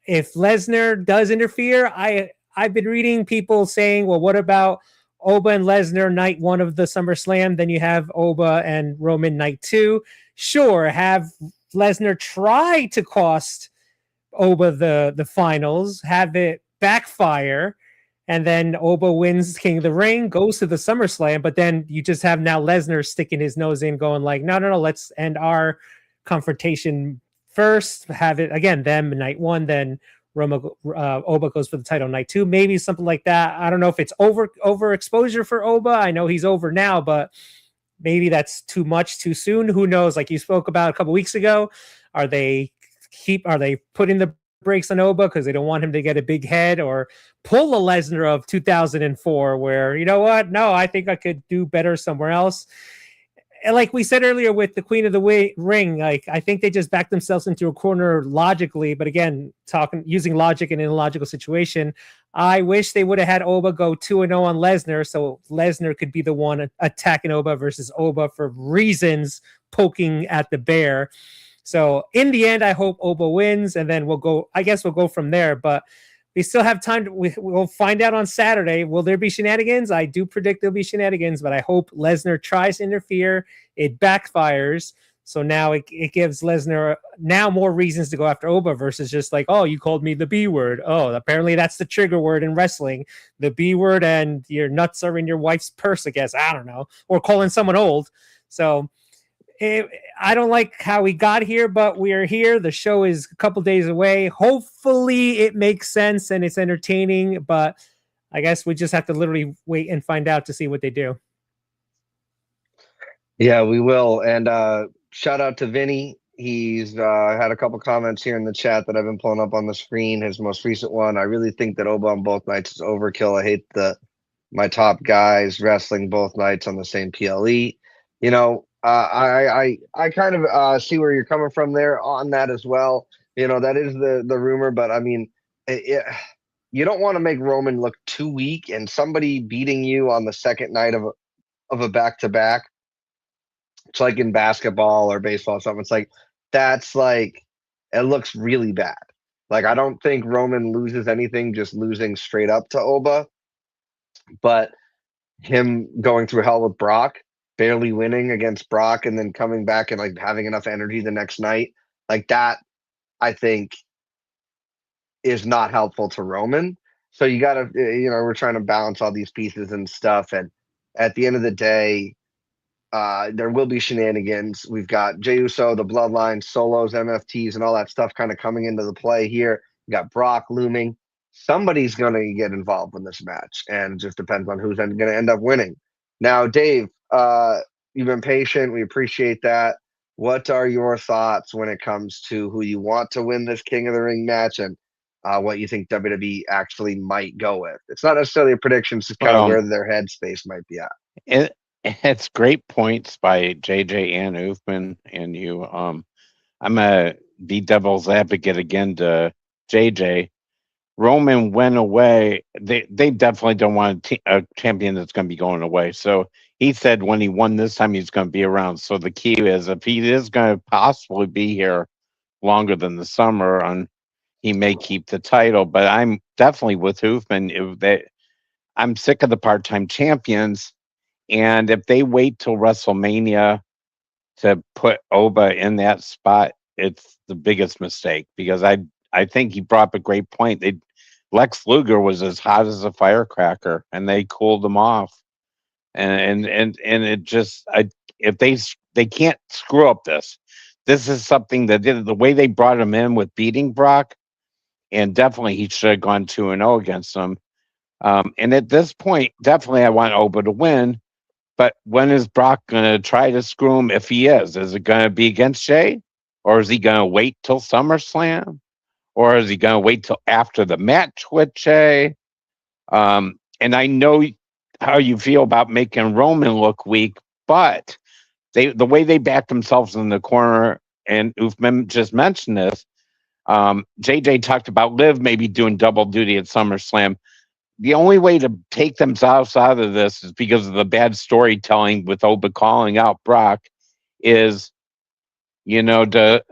If Lesnar does interfere, I've been reading people saying, well, what about Oba and Lesnar night 1 of the SummerSlam? Then you have Oba and Roman night 2. Sure, have Lesnar try to cost Oba the finals, have it backfire, and then Oba wins King of the Ring, goes to the SummerSlam, but then you just have now Lesnar sticking his nose in, going like, no, let's end our confrontation first. Have it, again, them night 1, then Oba goes for the title night 2, maybe something like that. I don't know if it's overexposure for Oba. I know he's over now, but maybe that's too much too soon. Who knows? Like you spoke about a couple weeks ago, are they putting the brakes on Oba because they don't want him to get a big head, or pull a Lesnar of 2004 where, you know what? No, I think I could do better somewhere else. And like we said earlier with the Queen of the Ring, like I think they just backed themselves into a corner logically. But again, using logic in an illogical situation, I wish they would have had Oba go 2-0 on Lesnar, so Lesnar could be the one attacking Oba versus Oba for reasons poking at the bear. So in the end, I hope Oba wins, and then we'll go from there. But we still have time. We'll find out on Saturday. Will there be shenanigans? I do predict there'll be shenanigans, but I hope Lesnar tries to interfere. It backfires. So now it gives Lesnar now more reasons to go after Oba versus just like, oh, you called me the B word. Oh, apparently that's the trigger word in wrestling. The B word, and your nuts are in your wife's purse, I guess. I don't know. Or calling someone old. So I don't like how we got here, but we are here. The show is a couple days away. Hopefully it makes sense and it's entertaining, but I guess we just have to literally wait and find out to see what they do. Yeah, we will. And shout out to Vinny. He's had a couple comments here in the chat that I've been pulling up on the screen. His most recent one, I really think that Oba on both nights is overkill. I hate my top guys wrestling both nights on the same PLE. You know, I kind of see where you're coming from there on that as well. You know, that is the rumor, but I mean, you don't want to make Roman look too weak, and somebody beating you on the second night of a back-to-back. It's like in basketball or baseball or something. It's like that's like it looks really bad. Like I don't think Roman loses anything just losing straight up to Oba, but him going through hell with Brock, barely winning against Brock, and then coming back and like having enough energy the next night, like that, I think is not helpful to Roman. So you got to, we're trying to balance all these pieces and stuff. And at the end of the day, there will be shenanigans. We've got Jey Uso, the Bloodline, solos, MFTs, and all that stuff kind of coming into the play here. You got Brock looming. Somebody's going to get involved in this match, and it just depends on who's going to end up winning. Now, Dave, you've been patient. We appreciate that. What are your thoughts when it comes to who you want to win this King of the Ring match and what you think WWE actually might go with? It's not necessarily a prediction. It's just kind of where their headspace might be at. It's great points by JJ and Uthman and you. I'm gonna be devil's advocate again to JJ. Roman went away. They definitely don't want a champion that's going to be going away. So he said when he won this time, he's going to be around. So the key is if he is going to possibly be here longer than the summer, he may keep the title. But I'm definitely with Uthman. I'm sick of the part-time champions. And if they wait till WrestleMania to put Oba in that spot, it's the biggest mistake because I think he brought up a great point. Lex Luger was as hot as a firecracker, and they cooled him off. And it just if they can't screw up this. This is something that the way they brought him in with beating Brock, and definitely he should have gone 2-0 against them. And at this point, definitely I want Oba to win. But when is Brock going to try to screw him if he is? Is it going to be against Jey? Or is he going to wait till SummerSlam? Or is he going to wait till after the match with Jey? And I know how you feel about making Roman look weak, but the way they backed themselves in the corner, and Uthman just mentioned this, JJ talked about Liv maybe doing double duty at SummerSlam. The only way to take themselves out of this is because of the bad storytelling with Oba calling out Brock is Oba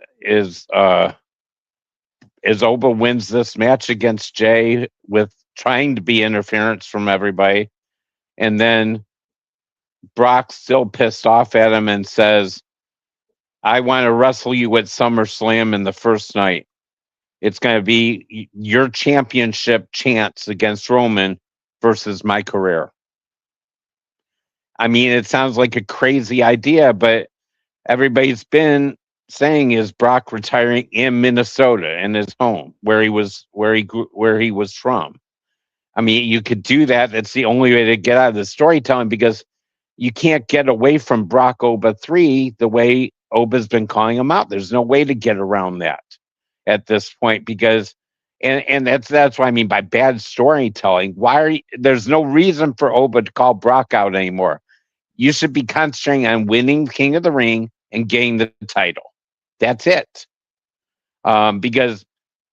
wins this match against Jey with trying to be interference from everybody. And then Brock's still pissed off at him and says, I want to wrestle you at SummerSlam in the first night. It's going to be your championship chance against Roman versus my career. I mean, it sounds like a crazy idea, but everybody's been saying is Brock retiring in Minnesota in his home where he was from. I mean, you could do that. That's the only way to get out of the storytelling because you can't get away from Brock Oba 3 the way Oba's been calling him out. There's no way to get around that at this point because and that's what I mean by bad storytelling. There's no reason for Oba to call Brock out anymore. You should be concentrating on winning King of the Ring and getting the title. That's it. Because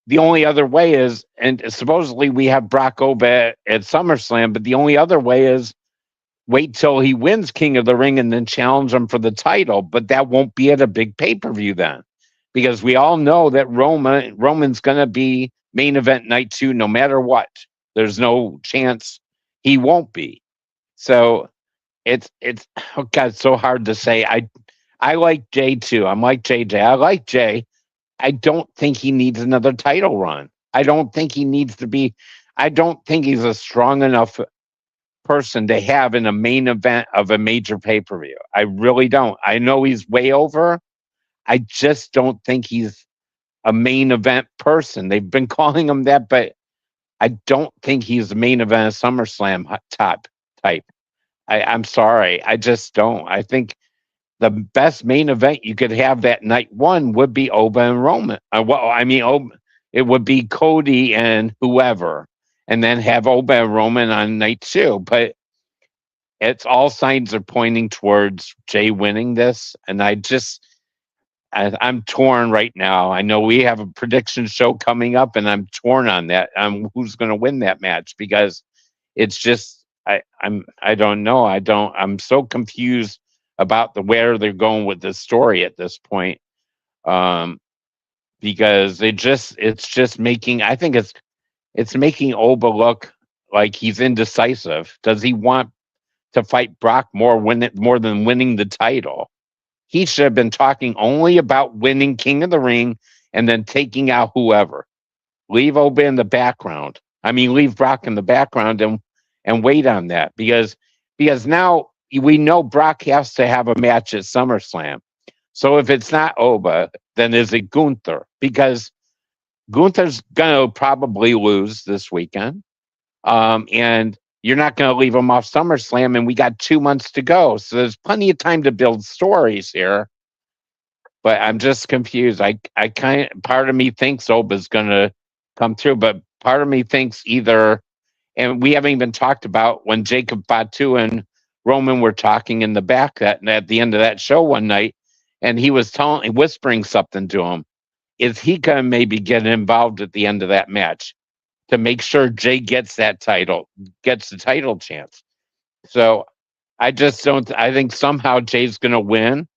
the only other way is, and supposedly we have Brock Oba at SummerSlam, but the only other way is wait till he wins King of the Ring and then challenge him for the title. But that won't be at a big pay-per-view then. Because we all know that Roman's going to be main event night 2 no matter what. There's no chance he won't be. So it's so hard to say. I like Jey too. I'm like JJ. I like Jey. I don't think he needs another title run. I don't think he's a strong enough person to have in a main event of a major pay-per-view. I really don't. I know he's way over, I just don't think he's a main event person. They've been calling him that, but I don't think he's the main event of SummerSlam top type. I'm sorry. I just don't. I think the best main event you could have that night one would be Oba and Roman. It would be Cody and whoever, and then have Oba and Roman on night two. But it's all signs are pointing towards Jay winning this, and I'm torn right now. I know we have a prediction show coming up, and I'm torn on that. Who's going to win that match because it's just I don't know. I'm so confused about where they're going with this story at this point. Because it's just making I think it's making Oba look like he's indecisive. Does he want to fight Brock more than winning the title? He should have been talking only about winning King of the Ring and then taking out whoever. Leave Oba in the background. Leave Brock in the background and wait on that because now we know Brock has to have a match at SummerSlam. So if it's not Oba, then is it Gunther? Because Gunther's going to probably lose this weekend. And you're not going to leave him off SummerSlam, and we got 2 months to go. So there's plenty of time to build stories here. But I'm just confused. Part of me thinks Oba's going to come through, but part of me thinks either, and we haven't even talked about when Jacob Fatu and Roman were talking in the back at the end of that show one night, and he was whispering something to him. Is he going to maybe get involved at the end of that match to make sure Jay gets the title chance? So I just don't. I think somehow Jay's going to win.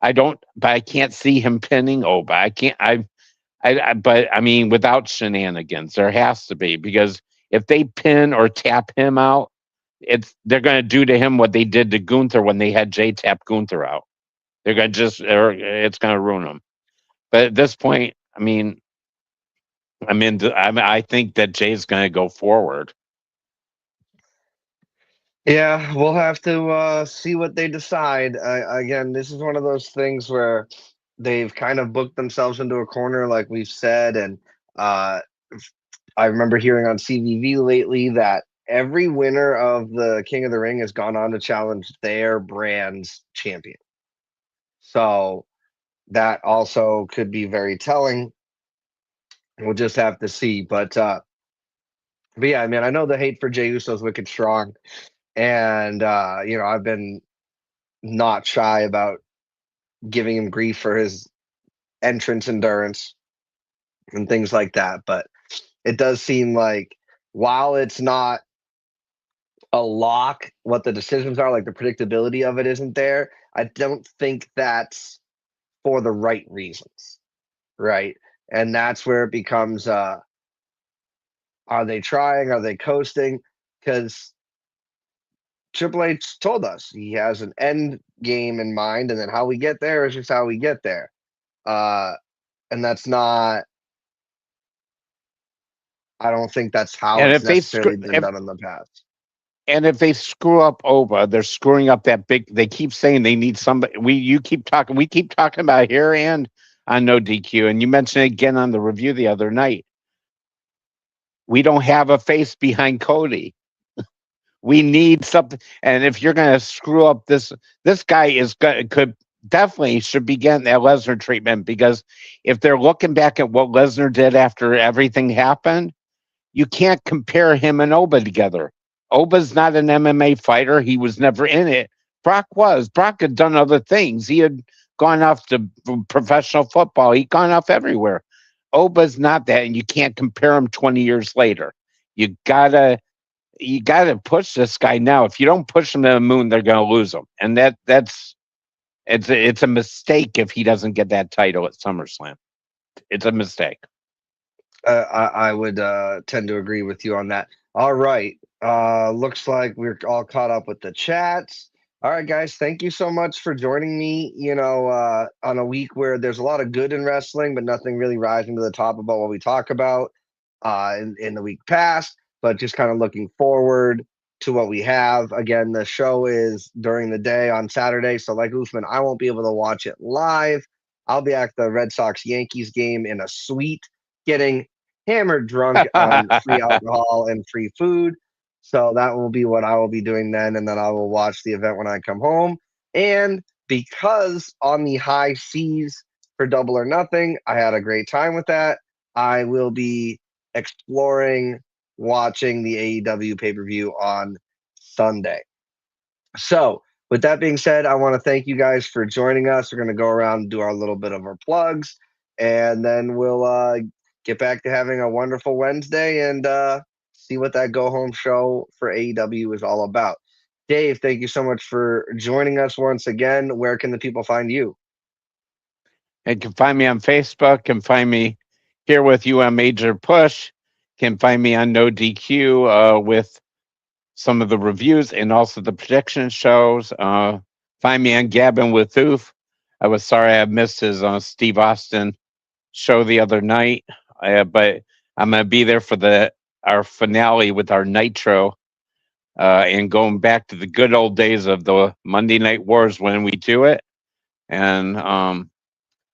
But I can't see him pinning Oba. I can't. But without shenanigans, there has to be, because if they pin or tap him out, they're going to do to him what they did to Gunther when they had Jay tap Gunther out. They're going to it's going to ruin him. But at this point, I think that Jay's going to go forward. Yeah, we'll have to see what they decide. Again, this is one of those things where they've kind of booked themselves into a corner, like we've said. And I remember hearing on CVV lately that every winner of the King of the Ring has gone on to challenge their brand's champion. So that also could be very telling. We'll just have to see. But yeah, I know the hate for Jey Uso is wicked strong. And I've been not shy about giving him grief for his entrance endurance and things like that. But it does seem like, while it's not a lock what the decisions are, like the predictability of it isn't there, I don't think that's for the right reasons, right? And that's where it becomes, are they trying? Are they coasting? Because Triple H told us he has an end game in mind, and then how we get there is just how we get there. And that's not, I don't think that's how And it's if they necessarily been done in the past. And if they screw up Oba, they're screwing up that big. They keep saying they need somebody. We keep talking about it here and on No DQ, and you mentioned it again on the review the other night. We don't have a face behind Cody. We need something. And if you're going to screw up this guy could definitely should be getting that Lesnar treatment, because if they're looking back at what Lesnar did after everything happened, you can't compare him and Oba together. Oba's not an MMA fighter. He was never in it. Brock was. Brock had done other things. He had gone off to professional football. He'd gone off everywhere. Oba's not that, and you can't compare him 20 years later. You gotta push this guy now. If you don't push him to the moon, they're gonna lose him. And it's a mistake if he doesn't get that title at SummerSlam. It's a mistake. I would tend to agree with you on that. All right. Looks like we're all caught up with the chats. All right, guys. Thank you so much for joining me, on a week where there's a lot of good in wrestling, but nothing really rising to the top about what we talk about in the week past, but just kind of looking forward to what we have. Again, the show is during the day on Saturday. So like Usman, I won't be able to watch it live. I'll be at the Red Sox Yankees game in a suite, getting hammered drunk on free alcohol and free food. So that will be what I will be doing then, and then I will watch the event when I come home. And because on the high seas for Double or Nothing, I had a great time with that. I will be exploring watching the AEW pay-per-view on Sunday. So, with that being said, I want to thank you guys for joining us. We're going to go around and do our little bit of our plugs, and then we'll get back to having a wonderful Wednesday and see what that go home show for AEW is all about. Dave, thank you so much for joining us once again. Where can the people find you? You can find me on Facebook, can find me here with you on Major Push, can find me on No DQ with some of the reviews and also the prediction shows. Find me on Gabbing with Oof. I was sorry I missed his Steve Austin show the other night, but I'm going to be there for our finale with our Nitro and going back to the good old days of the Monday Night Wars when we do it. And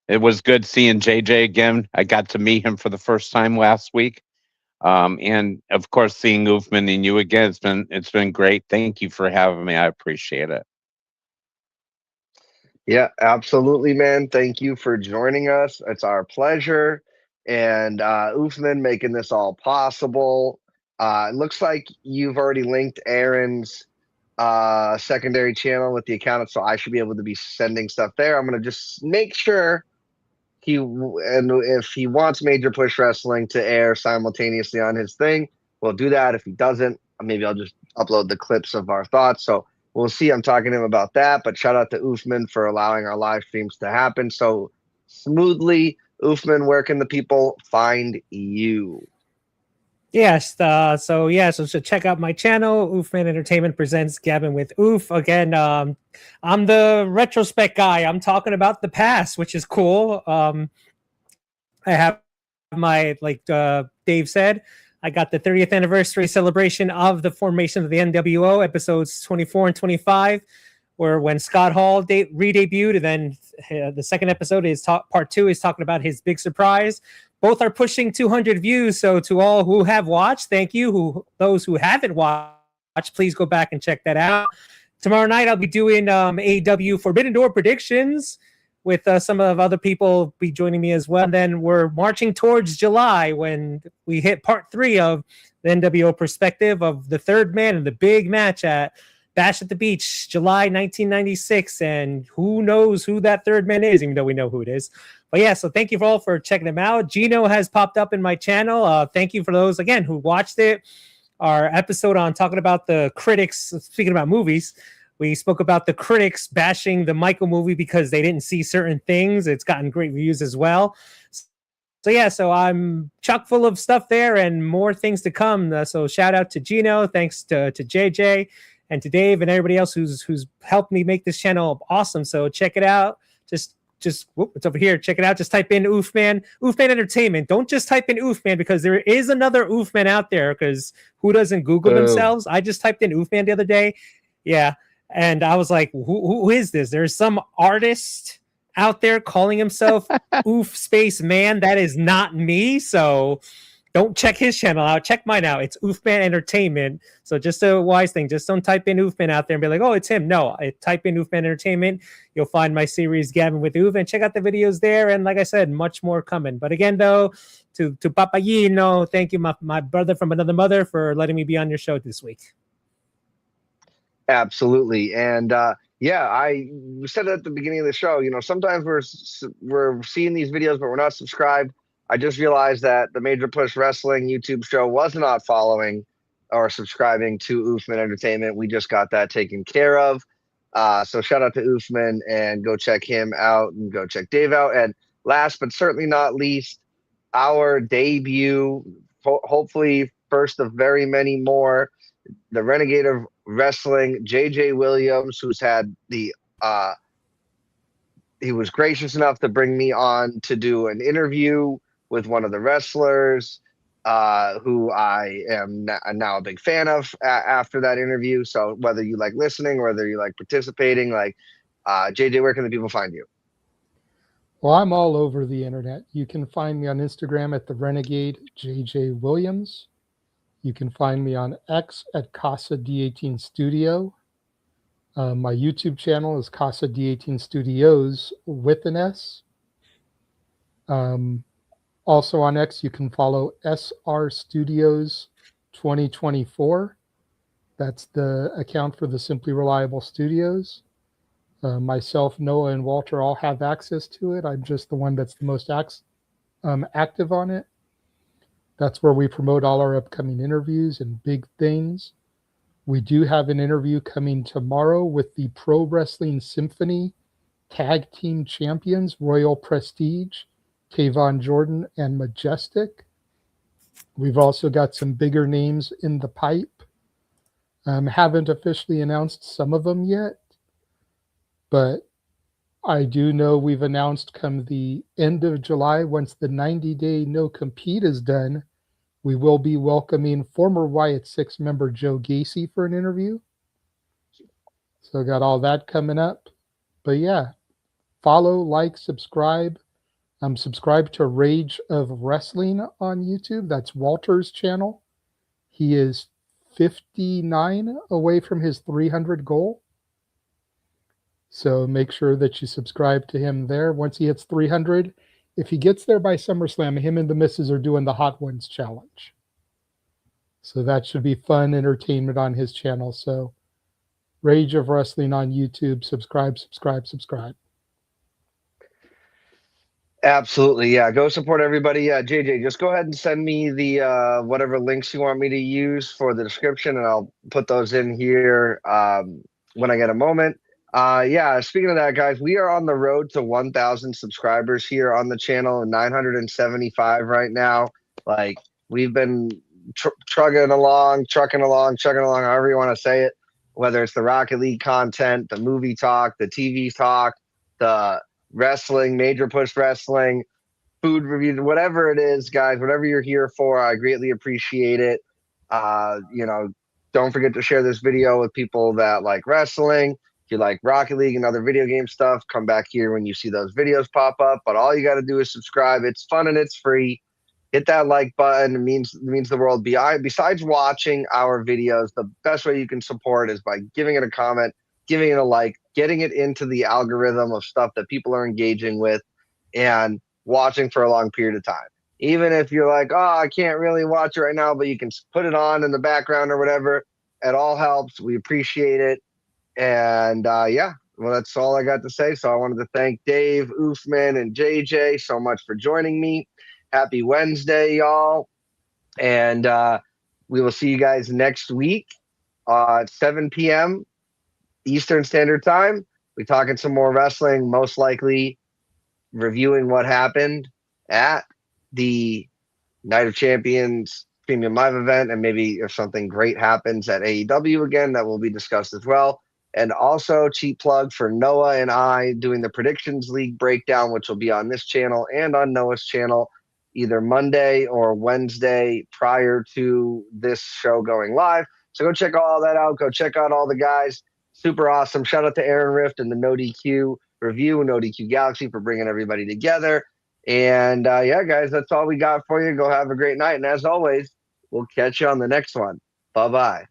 it was good seeing JJ again. I got to meet him for the first time last week. And of course, seeing Oofman and you again, it's been great. Thank you for having me. I appreciate it. Yeah, absolutely, man. Thank you for joining us. It's our pleasure. And Oofman making this all possible. It looks like you've already linked Aaron's secondary channel with the account, so I should be able to be sending stuff there. I'm going to just make sure and if he wants Major Push Wrestling to air simultaneously on his thing, we'll do that. If he doesn't, maybe I'll just upload the clips of our thoughts. So we'll see. I'm talking to him about that. But shout out to Oofman for allowing our live streams to happen so smoothly. Oofman, where can the people find you? Yes, so check out my channel. Oofman Entertainment presents Gabbing with Oof. Again, I'm the retrospect guy. I'm talking about the past, which is cool. I have my, like Dave said, I got the 30th anniversary celebration of the formation of the NWO, episodes 24 and 25, where when Scott Hall re-debuted, and then the second episode is part 2 is talking about his big surprise. Both are pushing 200 views, so to all who have watched, thank you. Those who haven't watched, please go back and check that out. Tomorrow night, I'll be doing AEW Forbidden Door predictions with some of other people be joining me as well. And then we're marching towards July when we hit part 3 of the NWO perspective of the third man and the big match at Bash at the Beach, July 1996. And who knows who that third man is, even though we know who it is. But yeah, so thank you all for checking them out. Gino has popped up in my channel. Thank you for those, again, who watched it. Our episode on talking about the critics, speaking about movies, we spoke about the critics bashing the Michael movie because they didn't see certain things. It's gotten great reviews as well. So yeah, so I'm chock full of stuff there and more things to come. So shout out to Gino. Thanks to JJ and to Dave and everybody else who's helped me make this channel awesome. So check it out. Just whoop, it's over here. Check it out. Just type in Oofman Entertainment. Don't just type in Oofman because there is another Oofman out there, because who doesn't Google themselves? I just typed in Oofman the other day. Yeah. And I was like, who is this? There's some artist out there calling himself Oof Space Man. That is not me. So don't check his channel out. Check mine out. It's Oofman Entertainment. So just a wise thing. Just don't type in Oofman out there and be like, oh, it's him. No, I type in Oofman Entertainment. You'll find my series Gabbing with Oof and check out the videos there. And like I said, much more coming. But again, though, to Papayino, thank you, my brother from another mother, for letting me be on your show this week. Absolutely. And yeah, I said it at the beginning of the show, sometimes we're seeing these videos, but we're not subscribed. I just realized that the Major Push Wrestling YouTube show was not following or subscribing to Oofman Entertainment. We just got that taken care of. So shout out to Oofman and go check him out and go check Dave out. And last but certainly not least, our debut, hopefully first of very many more, the Renegade of Wrestling, JJ Williams, who's had he was gracious enough to bring me on to do an interview with one of the wrestlers, who I am now a big fan of after that interview. So whether you like listening, whether you like participating, JJ, where can the people find you? Well, I'm all over the internet. You can find me on Instagram at the Renegade JJ Williams. You can find me on X at Casa D18 Studio. My YouTube channel is Casa D18 Studios with an S. Also on X, you can follow SR Studios 2024. That's the account for the Simply Reliable Studios. Myself, Noah, and Walter all have access to it. I'm just the one that's the most active on it. That's where we promote all our upcoming interviews and big things. We do have an interview coming tomorrow with the Pro Wrestling Symphony Tag Team Champions, Royal Prestige, Tavon Jordan and Majestic. We've also got some bigger names in the pipe. Haven't officially announced some of them yet, but I do know we've announced come the end of July, once the 90-day no compete is done, we will be welcoming former Wyatt Six member Joe Gacy for an interview. So got all that coming up. But yeah, follow, like, subscribe. Subscribe to Rage of Wrestling on YouTube. That's Walter's channel. He is 59 away from his 300 goal. So make sure that you subscribe to him there. Once he hits 300, if he gets there by SummerSlam, him and the missus are doing the Hot Ones Challenge. So that should be fun entertainment on his channel. So Rage of Wrestling on YouTube. Subscribe, subscribe, subscribe. Absolutely, yeah. Go support everybody. Yeah, JJ, just go ahead and send me the whatever links you want me to use for the description, and I'll put those in here when I get a moment. Yeah, speaking of that, guys, we are on the road to 1,000 subscribers here on the channel, 975 right now. Like, we've been trucking along, however you want to say it, whether it's the Rocket League content, the movie talk, the TV talk, the wrestling, Major Push Wrestling, food reviews, whatever it is, guys, whatever you're here for, I greatly appreciate it. Don't forget to share this video with people that like wrestling. If you like Rocket League and other video game stuff, come back here when you see those videos pop up. But all you got to do is subscribe. It's fun and it's free. Hit that like button. It means the world. Besides watching our videos, the best way you can support is by giving it a comment, giving it a like, getting it into the algorithm of stuff that people are engaging with, and watching for a long period of time. Even if you're like, oh, I can't really watch it right now, but you can put it on in the background or whatever. It all helps. We appreciate it. And yeah, well, that's all I got to say. So I wanted to thank Dave, Oofman, and JJ so much for joining me. Happy Wednesday, y'all. And we will see you guys next week at 7 p.m. Eastern Standard Time. We're talking some more wrestling, most likely reviewing what happened at the Night of Champions Premium Live event, and maybe if something great happens at AEW again, that will be discussed as well. And also, cheap plug for Noah and I doing the Predictions League breakdown, which will be on this channel and on Noah's channel, either Monday or Wednesday prior to this show going live. So go check all that out. Go check out all the guys. Super awesome. Shout out to Aaron Rift and the No DQ review, No DQ Galaxy, for bringing everybody together. And yeah, guys, that's all we got for you. Go have a great night. And as always, we'll catch you on the next one. Bye-bye.